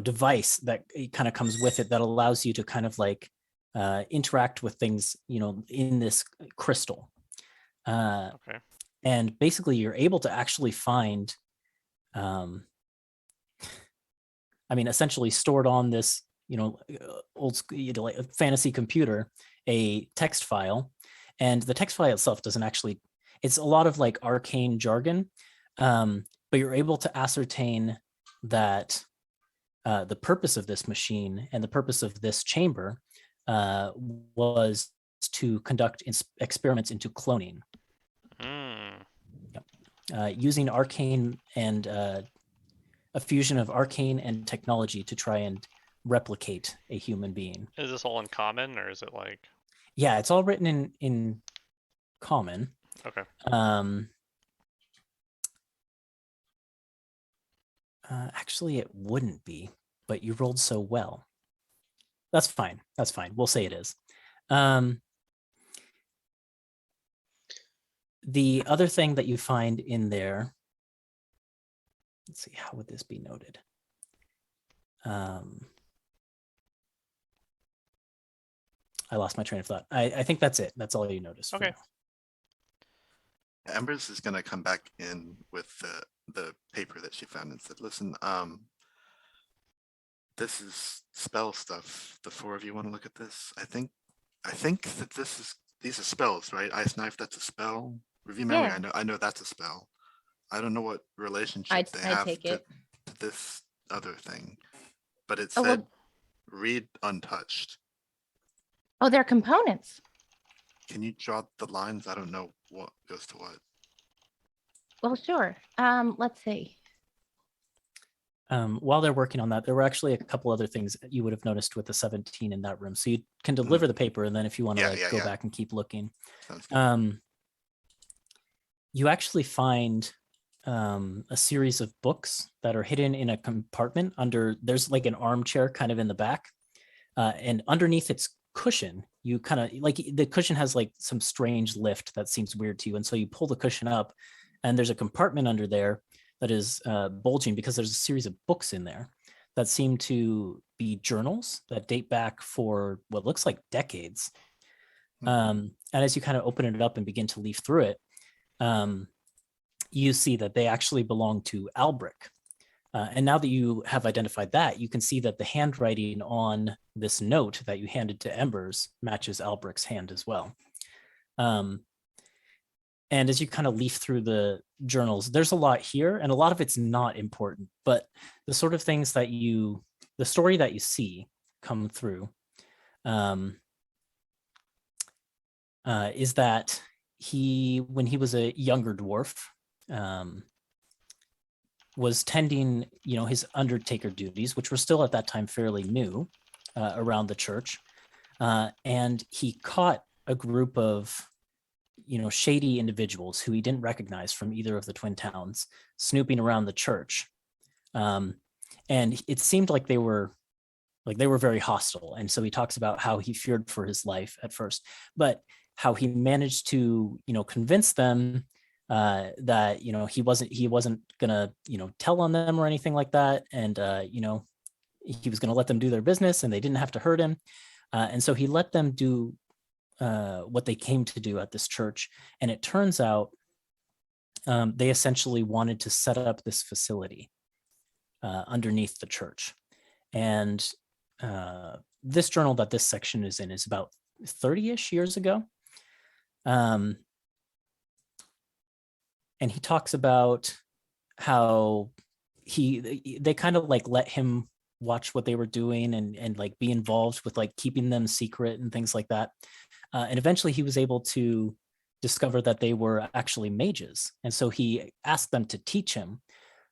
device that kind of comes with it that allows you to kind of like interact with things, in this crystal. Okay. And basically you're able to actually find, essentially stored on this, old school, like a fantasy computer, a text file. And the text file itself doesn't actually, it's a lot of like arcane jargon, but you're able to ascertain that the purpose of this machine and the purpose of this chamber was to conduct experiments into cloning. Using arcane and a fusion of arcane and technology to try and replicate a human being. Is this all in common, or is it like? Yeah, it's all written in common. Okay. Actually, it wouldn't be, but you rolled so well. That's fine. That's fine. We'll say it is. The other thing that you find in there, let's see, how would this be noted? I lost my train of thought. I think that's it. That's all you noticed. Okay. Embers is going to come back in with the paper that she found and said, listen, this is spell stuff. The four of you want to look at this? I think that these are spells, right? Ice Knife, that's a spell. Review memory, Yeah. I know that's a spell. I don't know what relationship they I have take to it. this other thing. But it Oh, said well- read untouched. Oh, they're components. Can you draw the lines? I don't know what goes to what. Well, sure. Let's see. While they're working on that, there were actually a couple other things that you would have noticed with the 17 in that room. So you can deliver the paper, and then if you want to go back and keep looking, Sounds good. you actually find a series of books that are hidden in a compartment under, there's like an armchair kind of in the back, and underneath its cushion, you kind of like, the cushion has like some strange lift that seems weird to you, and so you pull the cushion up and there's a compartment under there that is bulging because there's a series of books in there that seem to be journals that date back for what looks like decades. And as you kind of open it up and begin to leaf through it, you see that they actually belong to Albric. And now that you have identified that, you can see that the handwriting on this note that you handed to Embers matches Albric's hand as well. And as you kind of leaf through the journals, there's a lot here, and a lot of it's not important, but the sort of things that the story that you see come through is that when he was a younger dwarf, was tending, his undertaker duties, which were still at that time fairly new around the church. And he caught a group of, shady individuals who he didn't recognize from either of the Twintowns snooping around the church. And it seemed like they were very hostile. And so he talks about how he feared for his life at first, but how he managed to, convince them that, he wasn't gonna, tell on them or anything like that. And, he was gonna let them do their business and they didn't have to hurt him. And so he let them do what they came to do at this church. And it turns out they essentially wanted to set up this facility underneath the church. And this journal that this section is in is about 30-ish years ago. And he talks about how they kind of like let him watch what they were doing and like be involved with like keeping them secret and things like that. And eventually he was able to discover that they were actually mages. And so he asked them to teach him.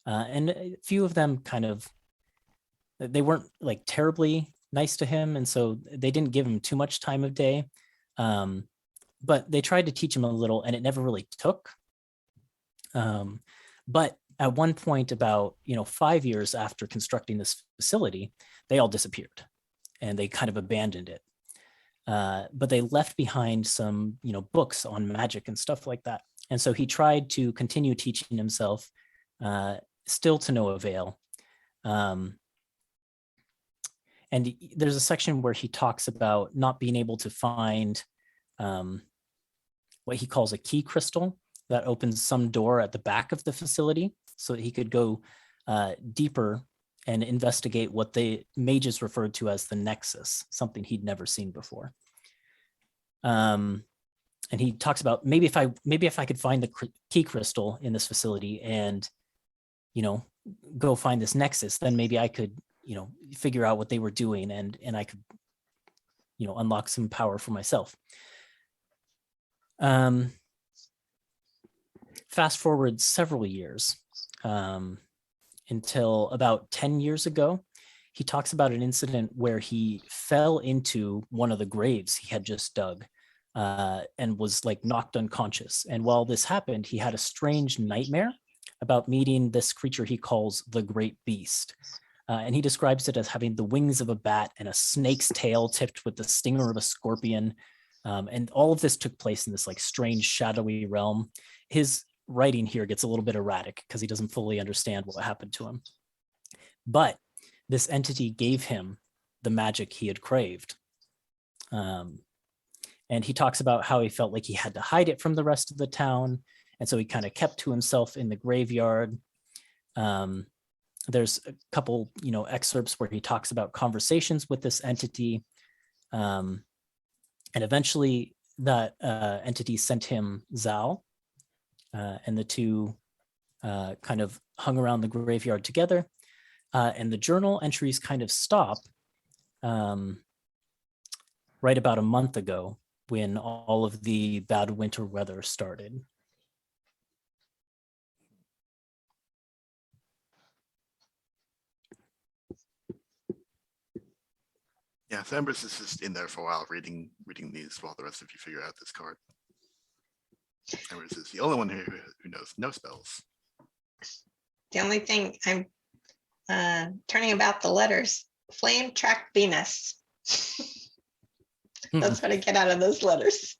And a few of them kind of they weren't like terribly nice to him, and so they didn't give him too much time of day. But they tried to teach him a little, and it never really took. But at one point, about 5 years after constructing this facility, they all disappeared, and they kind of abandoned it. But they left behind some books on magic and stuff like that. And so he tried to continue teaching himself, still to no avail. And there's a section where he talks about not being able to find what he calls a key crystal that opens some door at the back of the facility, so that he could go deeper and investigate what the mages referred to as the Nexus, something he'd never seen before. And he talks about maybe if I could find the key crystal in this facility and go find this Nexus, then maybe I could figure out what they were doing, and I could unlock some power for myself. Fast forward several years, until about 10 years ago, he talks about an incident where he fell into one of the graves he had just dug, and was like knocked unconscious. And while this happened, he had a strange nightmare about meeting this creature he calls the Great Beast. And he describes it as having the wings of a bat and a snake's tail tipped with the stinger of a scorpion. And all of this took place in this like strange shadowy realm. His writing here gets a little bit erratic because he doesn't fully understand what happened to him. But this entity gave him the magic he had craved. And he talks about how he felt like he had to hide it from the rest of the town. And so he kind of kept to himself in the graveyard. There's a couple, excerpts where he talks about conversations with this entity. And eventually that entity sent him Zal, and the two kind of hung around the graveyard together. And the journal entries kind of stop right about a month ago when all of the bad winter weather started. Yeah, so Embers is just in there for a while, reading these while the rest of you figure out this card. Embers is the only one here who knows no spells. The only thing I'm turning about the letters, flame track Venus. That's what I get out of those letters.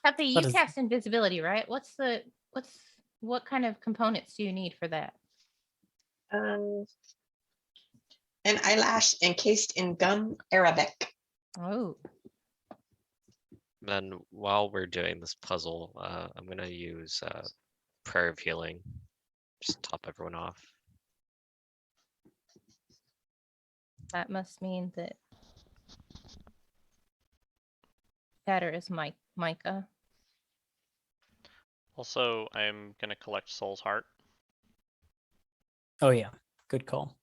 Happy, you What is- cast invisibility, right? What kind of components do you need for that? An eyelash encased in gum Arabic. Oh, Then while we're doing this puzzle, I'm gonna use Prayer of Healing. Just top everyone off. that must mean that Shatter is Micah. Also, I'm gonna collect Soul's Heart. Oh yeah, good call.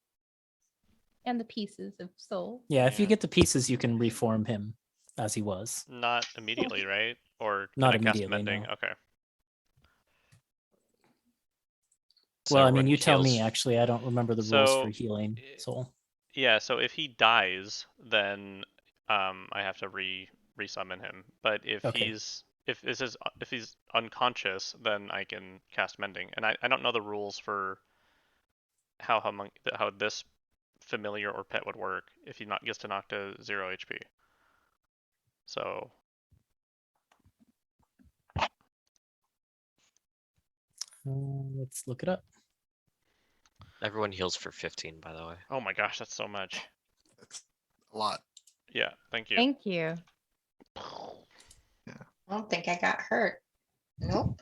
And the pieces of soul. Yeah, if you Yeah. get the pieces, you can reform him as he was. Not immediately, right? Or can Not I cast immediately, Mending? no. Okay. So Well, I mean, everyone you tell me. heals- Actually, I don't remember the rules for So, healing soul. Yeah, so if he dies, then I have to resummon him. But if Okay. if he's unconscious, then I can cast Mending. And I don't know the rules for how this familiar or pet would work if he gets to knock to 0 HP. So Let's look it up. Everyone heals for 15, by the way. oh my gosh, that's so much. That's a lot. Yeah, thank you. Thank you. I don't think I got hurt. Nope.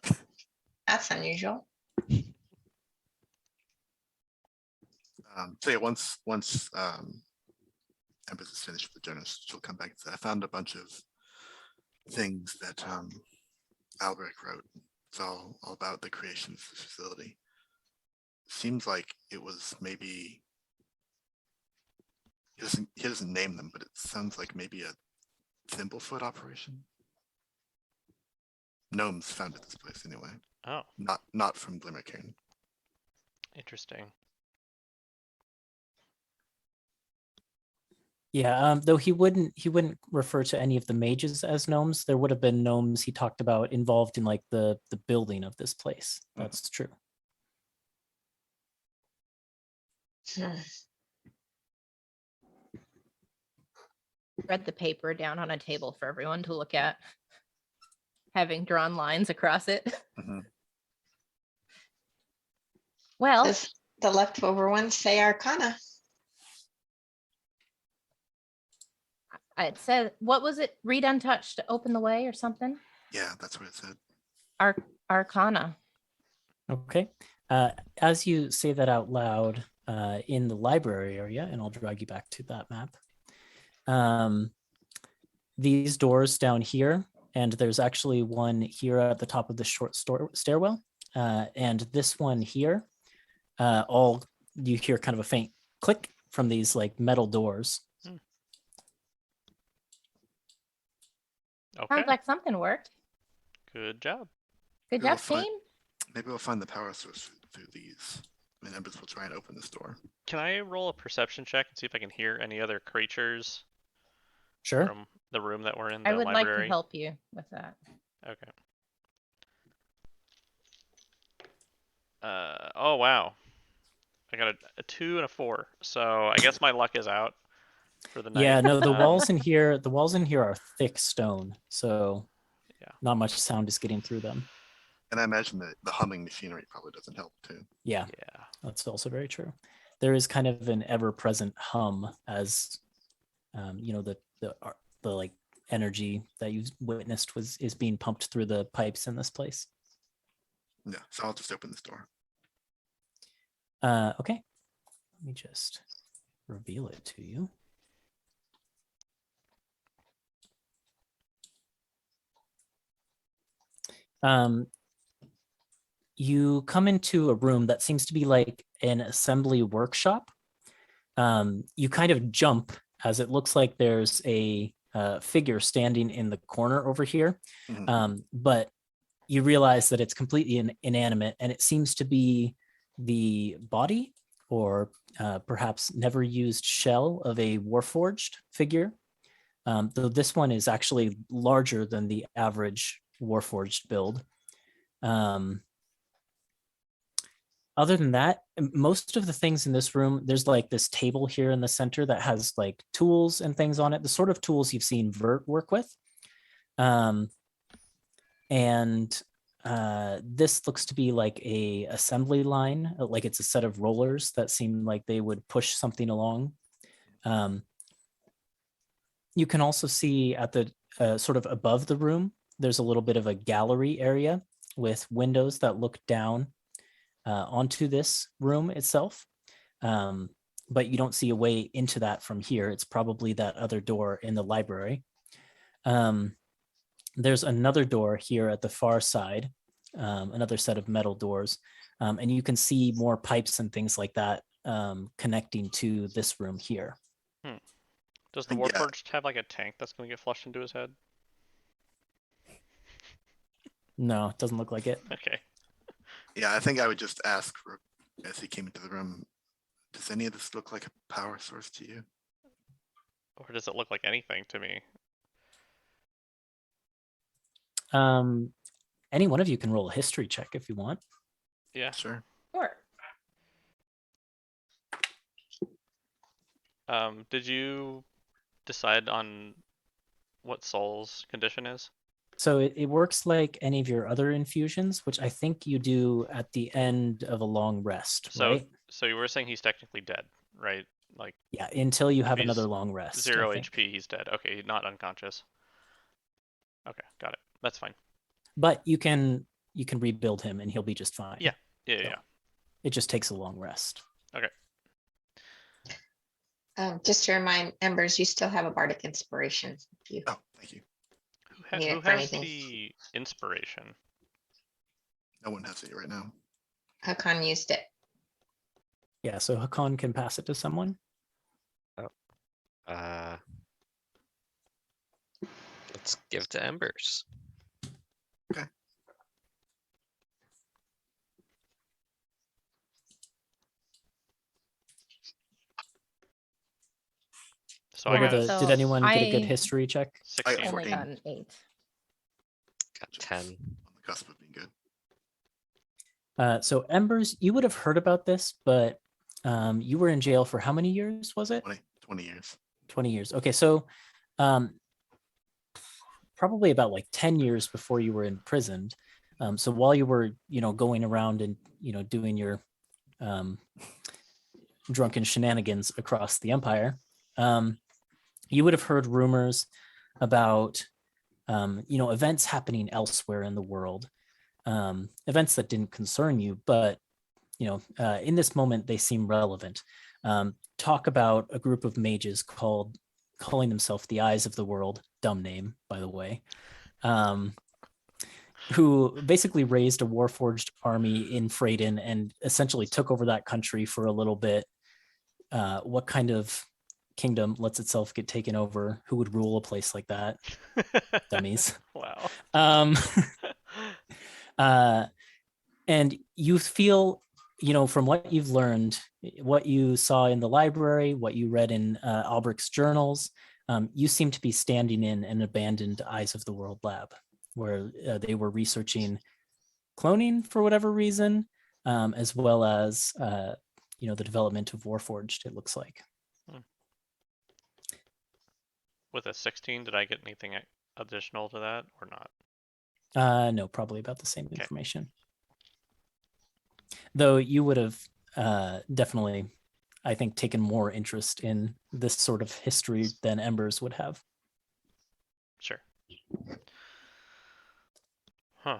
That's unusual. So yeah, once Embers is finished with the journal, she'll come back and say, I found a bunch of things that Albrecht wrote. It's all about the creation of this facility. Seems like it was maybe, he doesn't name them, but it sounds like maybe a Thimblefoot operation. Gnomes founded this place anyway, Oh, not from Glimmercairn. interesting. Yeah, though he wouldn't refer to any of the mages as gnomes. There would have been gnomes he talked about involved in like the building of this place. That's true. Spread the paper down on a table for everyone to look at, having drawn lines across it. Mhm. Well, Does the leftover ones say Arcana? it said, what was it? Read untouched to open the way or something? Yeah, that's what it said. Arcana. Okay. As you say that out loud in the library area, and I'll drag you back to that map. These doors down here, and there's actually one here at the top of the short stairwell, and this one here, all you hear kind of a faint click from these like metal doors. Okay. Sounds like something worked. Good job. Good We'll job, find- team. Maybe we'll find the power source through these. I mean, Embers will try and open this door. Can I roll a perception check and see if I can hear any other creatures Sure. from the room that we're in, the I would like to library? help you with that. Okay. Oh wow. I got a 2 and a 4. So I guess my luck is out for the night. Yeah, no, the Um, walls in here are thick stone, so Yeah. not much sound is getting through them. And I imagine that the humming machinery probably doesn't help too. Yeah, Yeah. that's also very true. There is kind of an ever-present hum as you know, the like energy that you witnessed is being pumped through the pipes in this place. Yeah, so I'll just open this door. Okay, let me just reveal it to you. You come into a room that seems to be like an assembly workshop. You kind of jump as it looks like there's a figure standing in the corner over here, but you realize that it's completely inanimate, and it seems to be the body or perhaps never used shell of a warforged figure. Though this one is actually larger than the average warforged build. Other than that, most of the things in this room, there's like this table here in the center that has like tools and things on it, the sort of tools you've seen Vert work with. This looks to be like a assembly line, like it's a set of rollers that seem like they would push something along. You can also see at the sort of above the room, there's a little bit of a gallery area with windows that look down onto this room itself. But you don't see a way into that from here. It's probably that other door in the library. There's another door here at the far side, another set of metal doors. And you can see more pipes and things like that connecting to this room here. Does the Yeah. Warforged have like a tank that's going to get flushed into his head? No, it doesn't look like it. Okay. Yeah, I think I would just ask Rook as he came into the room, does any of this look like a power source to you? Or does it look like anything to me? Any one of you can roll a history check if you want. Yeah. Sure. Sure. Did you decide on what Soul's condition is? So it works like any of your other infusions, which I think you do at the end of a long rest, So, right? so you were saying he's technically dead, right? Like Yeah, until you have he's another long rest. I 0 think. HP, he's dead. Okay, not unconscious. Okay, got it. That's fine. But you can rebuild him and he'll be just fine. Yeah. Yeah, So, yeah. It just takes a long rest. Okay. Just to remind Embers, you still have a Bardic Inspiration. If you Oh, thank you. need Who it for has anything. the inspiration? No one has it right now. Hakan used it. Yeah, so Hakan can pass it to someone. Let's give it to Embers. So What I were got the? So Did anyone get a good I history check? 16. only 14. got an 8. Got 10. On the cusp of being good. So Embers, you would have heard about this, but you were in jail for how many years? Was it 20 years. 20 years? Okay, so probably about like 10 years before you were imprisoned. So while you were, going around and doing your drunken shenanigans across the empire, you would have heard rumors about events happening elsewhere in the world, events that didn't concern you, but in this moment they seem relevant. Talk about a group of mages calling themselves the Eyes of the World, dumb name by the way, who basically raised a warforged army in Freydin and essentially took over that country for a little bit. What kind of kingdom lets itself get taken over? Who would rule a place like that? Dummies. Wow. And you feel, from what you've learned, what you saw in the library, what you read in Albrecht's journals, you seem to be standing in an abandoned Eyes of the World lab where they were researching cloning for whatever reason, as well as, the development of Warforged, it looks like. With a 16, did I get anything additional to that or not? No, probably about the same information. Though you would have definitely, I think, taken more interest in this sort of history than Embers would have. Sure. Huh.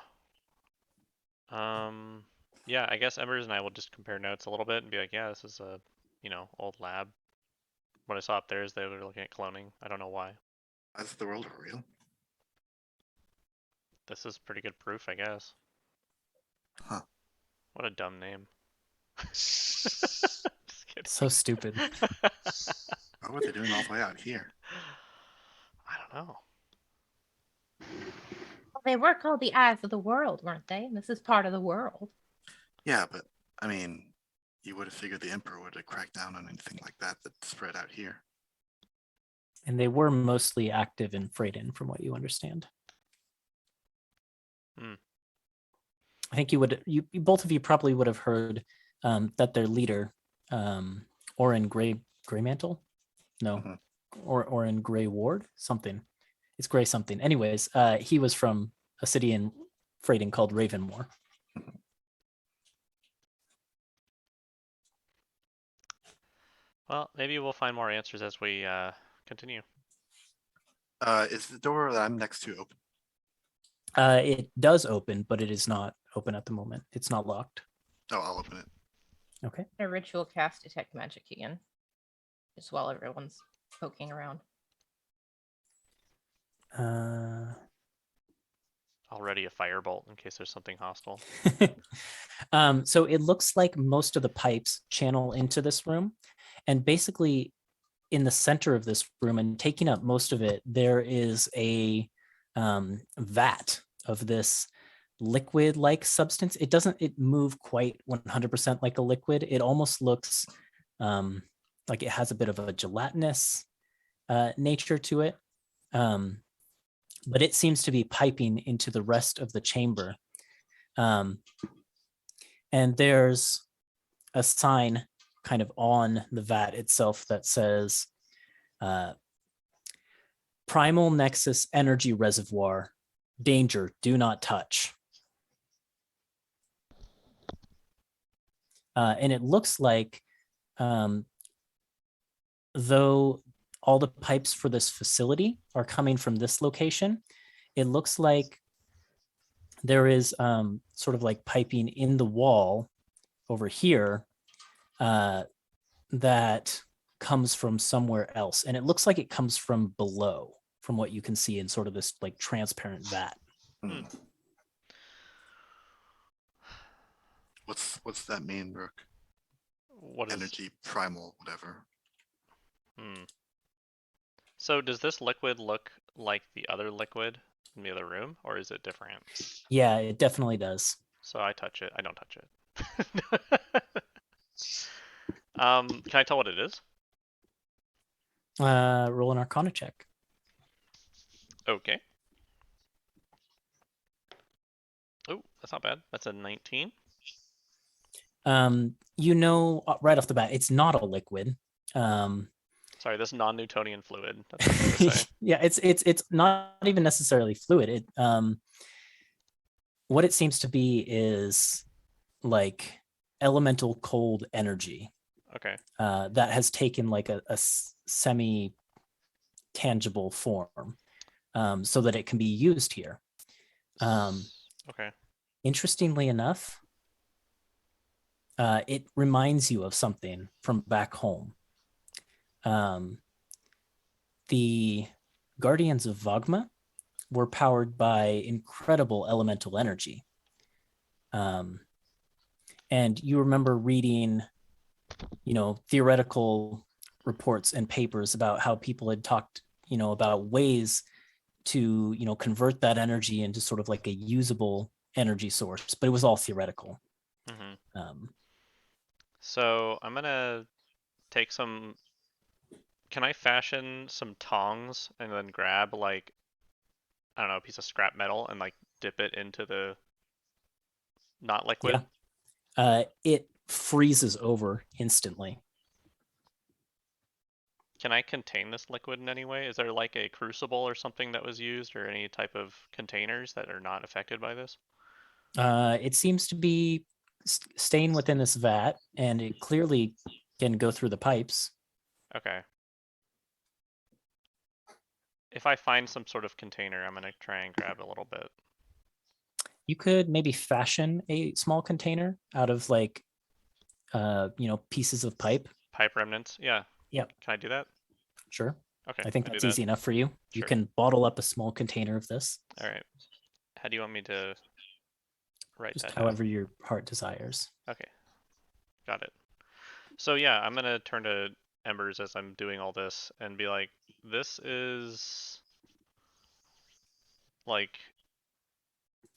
Yeah, I guess Embers and I will just compare notes a little bit and be like, yeah, this is a, old lab. What I saw up there is they were looking at cloning. I don't know why. Eyes of the World are real. This is pretty good proof, I guess. Huh. What a dumb name. Just kidding. So stupid. What were they doing all the way out here? I don't know. Well, they were called the Eyes of the World, weren't they? This is part of the world. Yeah, but I mean, you would have figured the Emperor would have cracked down on anything like that spread out here. And they were mostly active in Freydin, from what you understand. I think you both of you probably would have heard that their leader, Orin Greymantle, no, Orin Grey Ward, something. It's Grey something. Anyways, he was from a city in Freydin called Ravenmoor. Well, maybe we'll find more answers as we continue. Is the door that I'm next to open? It does open, but it is not open at the moment. It's not locked. Oh, I'll open it. Okay. A ritual cast detect magic again. Just while everyone's poking around. Already a firebolt in case there's something hostile. So it looks like most of the pipes channel into this room, and basically in the center of this room and taking up most of it, there is a vat of this liquid-like substance. It doesn't move quite 100% like a liquid. It almost looks like it has a bit of a gelatinous nature to it. But it seems to be piping into the rest of the chamber. And there's a sign kind of on the vat itself that says, Primal Nexus Energy Reservoir, danger, do not touch. And it looks like, though all the pipes for this facility are coming from this location, it looks like there is sort of like piping in the wall over here that comes from somewhere else. And it looks like it comes from below, from what you can see in sort of this like transparent vat. What's that mean, Rook? What is Energy, primal, whatever. So does this liquid look like the other liquid in the other room, or is it different? Yeah, it definitely does. So I touch it. I don't touch it. Can I tell what it is? Roll an Arcana check. Okay. Oh, that's not bad. That's a 19. You know right off the bat, it's not a liquid. Sorry, this non-Newtonian fluid. That's what I meant to say. Yeah, it's not even necessarily fluid. What it seems to be is like elemental cold energy Okay. that has taken like a semi tangible form, so that it can be used here. Okay. Interestingly enough, it reminds you of something from back home. The Guardians of Vogma were powered by incredible elemental energy. And you remember reading, theoretical reports and papers about how people had talked, about ways to, convert that energy into sort of like a usable energy source, but it was all theoretical. So I'm gonna take some. Can I fashion some tongs and then grab like, I don't know, a piece of scrap metal and like dip it into the not liquid? Yeah. It freezes over instantly. Can I contain this liquid in any way? Is there like a crucible or something that was used, or any type of containers that are not affected by this? It seems to be staying within this vat, and it clearly can go through the pipes. Okay. If I find some sort of container, I'm gonna try and grab a little bit. You could maybe fashion a small container out of like, pieces of pipe. Pipe remnants? Yeah. Yep. Can I do that? Sure. Okay. I think I do that's that. easy enough for you. You Sure. can bottle up a small container of this. All right. How do you want me to write Just that however your heart desires. down? Okay. Got it. So yeah, I'm gonna turn to Embers as I'm doing all this and be like, this is like,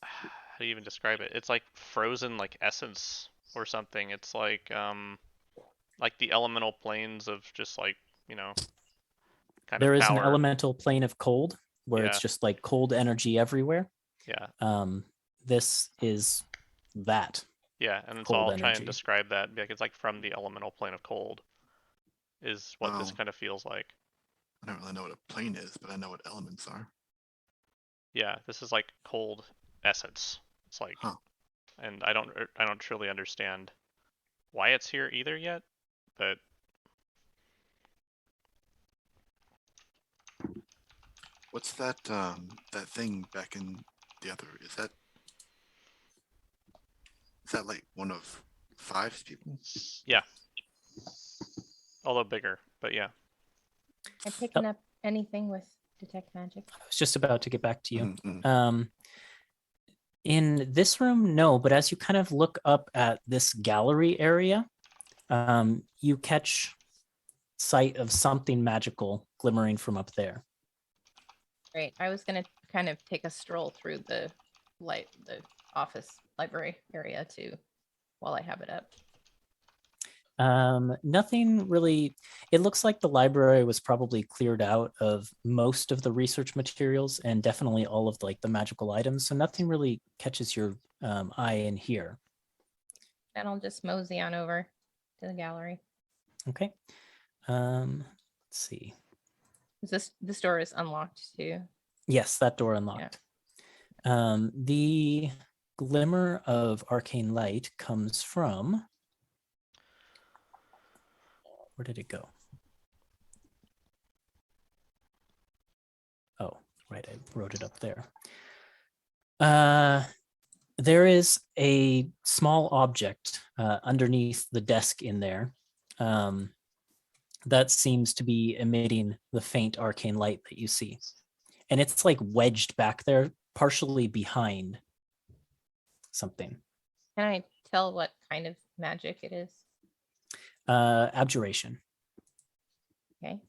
how do you even describe it? It's like frozen like essence or something. It's like the elemental planes of just like, kind There of is an power. elemental plane of cold where it's Yeah. just like cold energy everywhere. Yeah. This is that. Yeah, and so cold I'll try and energy. describe that. Like, it's like from the elemental plane of cold is what this Wow. kind of feels like. I don't really know what a plane is, but I know what elements are. Yeah, this is like cold essence. It's like, Huh. and I don't truly understand why it's here either yet, but What's that that thing back in the other? Is that like one of 5 people? yeah, although bigger, but yeah. Am I picking up anything with detect magic? I was just about to get back to you. Mm-mm. In this room, no, but as you kind of look up at this gallery area, you catch sight of something magical glimmering from up there. Great. I was gonna kind of take a stroll through the office library area too, while I have it up. Nothing really. It looks like the library was probably cleared out of most of the research materials and definitely all of like the magical items. So nothing really catches your eye in here. And I'll just mosey on over to the gallery. Okay. Let's see. This door is unlocked too? Yes, that door unlocked. The glimmer of arcane light comes from. Where did it go? Oh, right. I wrote it up there. There is a small object underneath the desk in there that seems to be emitting the faint arcane light that you see. And it's like wedged back there, partially behind something. Can I tell what kind of magic it is? Abjuration. Okay.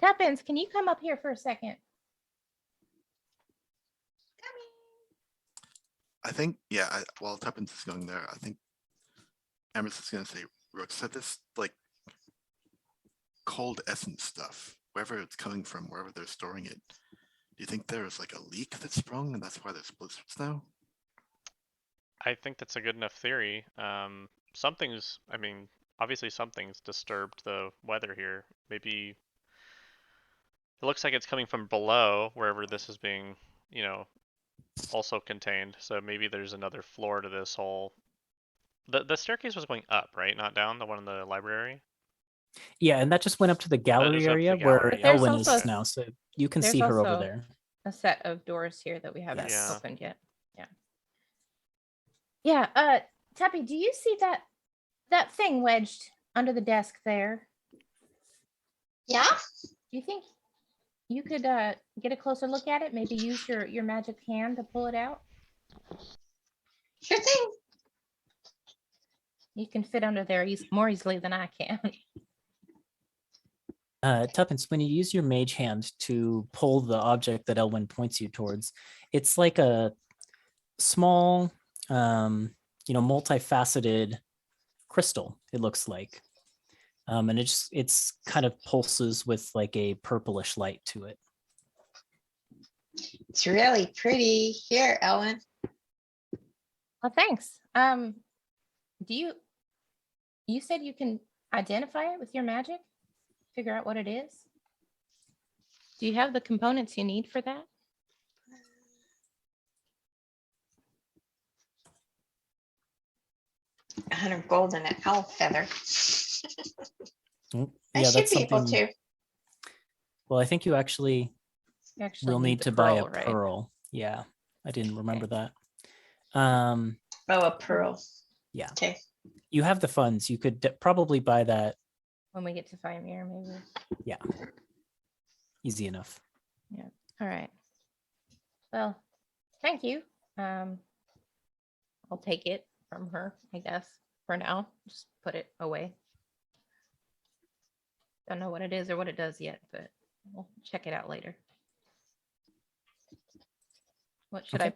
Tuppence, can you come up here for a second? I think, yeah, while Tuppence is going there, I think Emerson's going to say, Rook said this like cold essence stuff, wherever it's coming from, wherever they're storing it. Do you think there's like a leak that's sprung and that's why there's blizzards now? I think that's a good enough theory. Something's, I mean, obviously something's disturbed the weather here. Maybe it looks like it's coming from below, wherever this is being, you know, also contained. So maybe there's another floor to this whole. The staircase was going up, right? Not down. The one in the library. Yeah, and that just went up to the gallery is up to the area where gallery, But there's Elwyn also is now, so you can there's see her over also there. a set of doors here that we haven't Yes. opened yet. Yeah. Tappy, do you see that thing wedged under the desk there? Yeah? Do you think you could get a closer look at it? Maybe use your magic hand to pull it out? Sure thing. You can fit under there more easily than I can. Tuppence, when you use your mage hand to pull the object that Elwyn points you towards, it's like a small, multifaceted crystal, it looks like. And it's kind of pulses with like a purplish light to it. It's really pretty. Here, Ellen. Well, thanks. You said you can identify it with your magic? Figure out what it is? Do you have the components you need for that? $100 gold and an owl feather. I Yeah, should that's be able something. to. Well, I think you actually You actually will need the to buy a pearl, right? pearl. Yeah, I didn't remember that. Oh, a pearl. Yeah. Okay. You have the funds. You could probably buy that. When we get to Fimir, maybe. Yeah. Easy enough. All right. Well, thank you. I'll take it from her, I guess, for now. Just put it away. Don't know what it is or what it does yet, but we'll check it out later. What should Okay.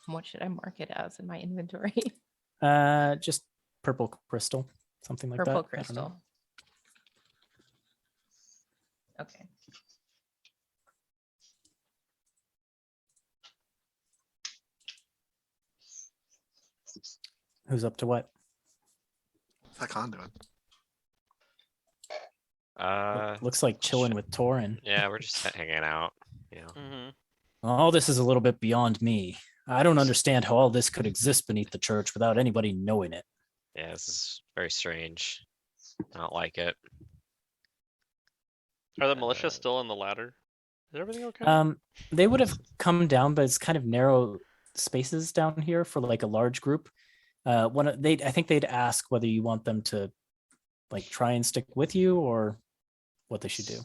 what should I mark it as in my inventory? Just purple crystal, something like Purple that. I don't know. crystal. Okay. Who's up to what? What's that con doing? Looks like chilling with Torin. Yeah, we're just hanging out. You know. Mm-hmm. All this is a little bit beyond me. I don't understand how all this could exist beneath the church without anybody knowing it. Yeah, this is very strange. I don't like it. Are the militia still in the ladder? Is everything okay? They would have come down, but it's kind of narrow spaces down here for like a large group. I think they'd ask whether you want them to like try and stick with you or what they should do.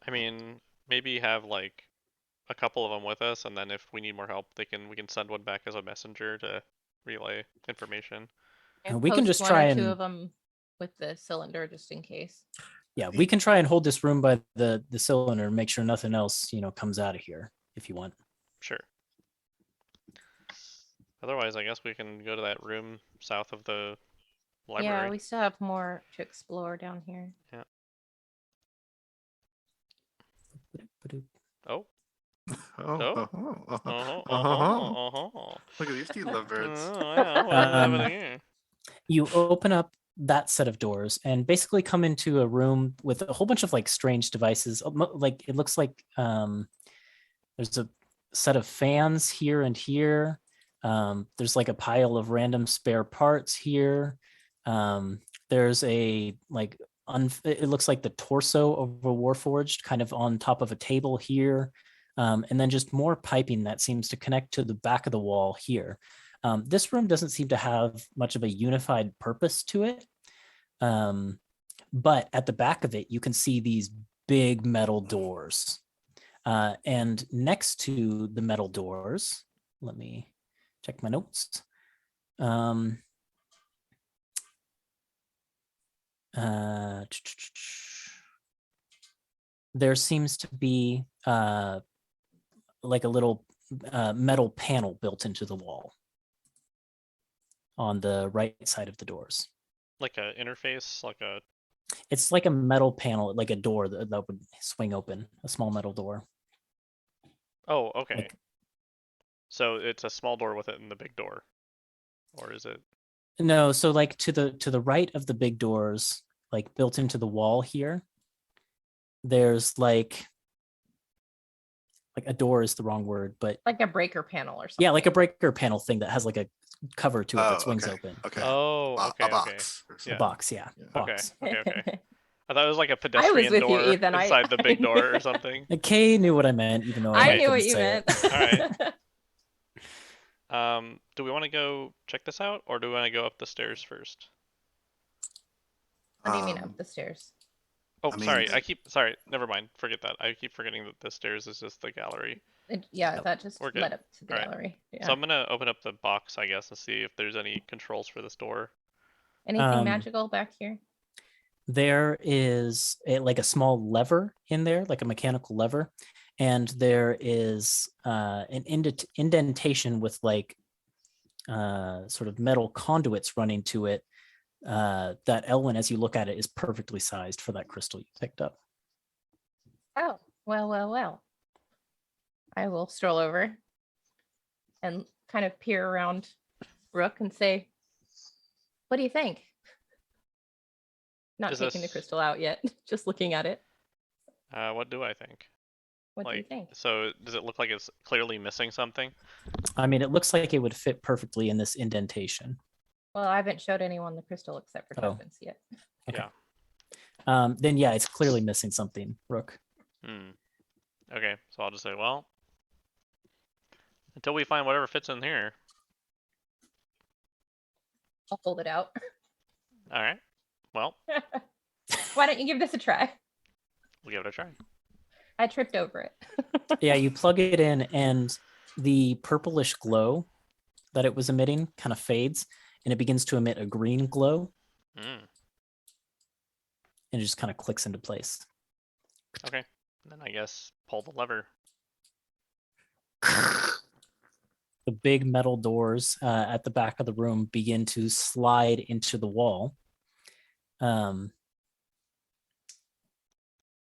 I mean, maybe have like a couple of them with us, and then if we need more help, we can send one back as a messenger to relay information. And we can post just one try or two and- of them with the cylinder just in case. Yeah, we can try and hold this room by the cylinder and make sure nothing else, comes out of here if you want. Sure. Otherwise, I guess we can go to that room south of the library. Yeah, we still have more to explore down here. Oh. Oh, Uh-huh. Look at these two lovebirds. Oh, yeah, what's happening here? You open up that set of doors and basically come into a room with a whole bunch of like strange devices. Like it looks like there's a set of fans here and here. There's like a pile of random spare parts here. There's a like it looks like the torso of a Warforged kind of on top of a table here. And then just more piping that seems to connect to the back of the wall here. This room doesn't seem to have much of a unified purpose to it. But at the back of it, you can see these big metal doors. And next to the metal doors, let me check my notes. There seems to be like a little metal panel built into the wall on the right side of the doors. Like a interface, like a. It's like a metal panel, like a door that would swing open, a small metal door. Oh, okay. Like, So it's a small door with it in the big door, or is it? no, so like to the right of the big doors, like built into the wall here, there's like a door is the wrong word, but Like a breaker panel or something. yeah, like a breaker panel thing that has like a cover to it that swings okay. open. Okay. Oh, okay, A okay. box. Or A something. box, yeah. Yeah. Box. Okay. I thought it was like a I was pedestrian with you, door Ethan. inside the big door knew. or something. Kay knew what I meant, even though I Okay. knew couldn't what you say meant. it. All right. Do we want to go check this out, or do we want to go up the stairs first? What do you mean Um, up the stairs? Oh, I mean, sorry. the- Sorry. Never mind. Forget that. I keep forgetting that the stairs is just the gallery. Yeah, Yep. that just We're good. led up to the All right. gallery. Yeah. So I'm gonna open up the box, I guess, and see if there's any controls for this door. Anything magical back here? There is like a small lever in there, like a mechanical lever, and there is an indentation with like sort of metal conduits running to it. That Elwyn, as you look at it, is perfectly sized for that crystal you picked up. Oh, well. I will stroll over and kind of peer around Rook and say, what do you think? Not Is taking the this- crystal out yet, just looking at it. What do I think? What do you think? So does it look like it's clearly missing something? I mean, it looks like it would fit perfectly in this indentation. Well, I haven't showed anyone the crystal except for Oh. tokens yet. Okay. Yeah. Then yeah, it's clearly missing something, Rook. Okay, so I'll just say, well, until we find whatever fits in here. I'll hold it out. All right. Well, Why don't you give this a try? we'll give it a try. I tripped over it. Yeah, you plug it in and the purplish glow that it was emitting kind of fades and it begins to emit a green glow Mm, and it just kind of clicks into place. okay. And then I guess pull the lever. The big metal doors at the back of the room begin to slide into the wall.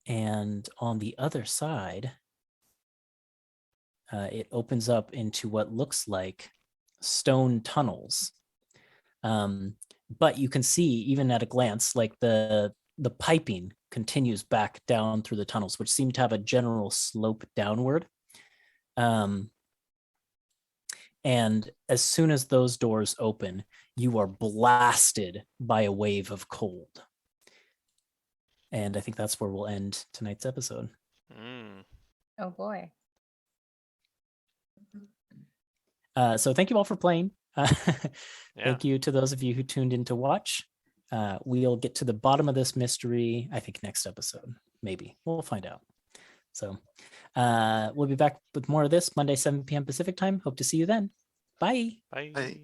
And on the other side, it opens up into what looks like stone tunnels. But you can see, even at a glance, like the piping continues back down through the tunnels, which seem to have a general slope downward. And as soon as those doors open, you are blasted by a wave of cold. And I think that's where we'll end tonight's episode. Oh boy. So thank you all for playing. Yeah. Thank you to those of you who tuned in to watch. We'll get to the bottom of this mystery, I think, next episode. Maybe. We'll find out. So we'll be back with more of this Monday, 7 p.m. Pacific time. Hope to see you then. Bye. Bye. Hey.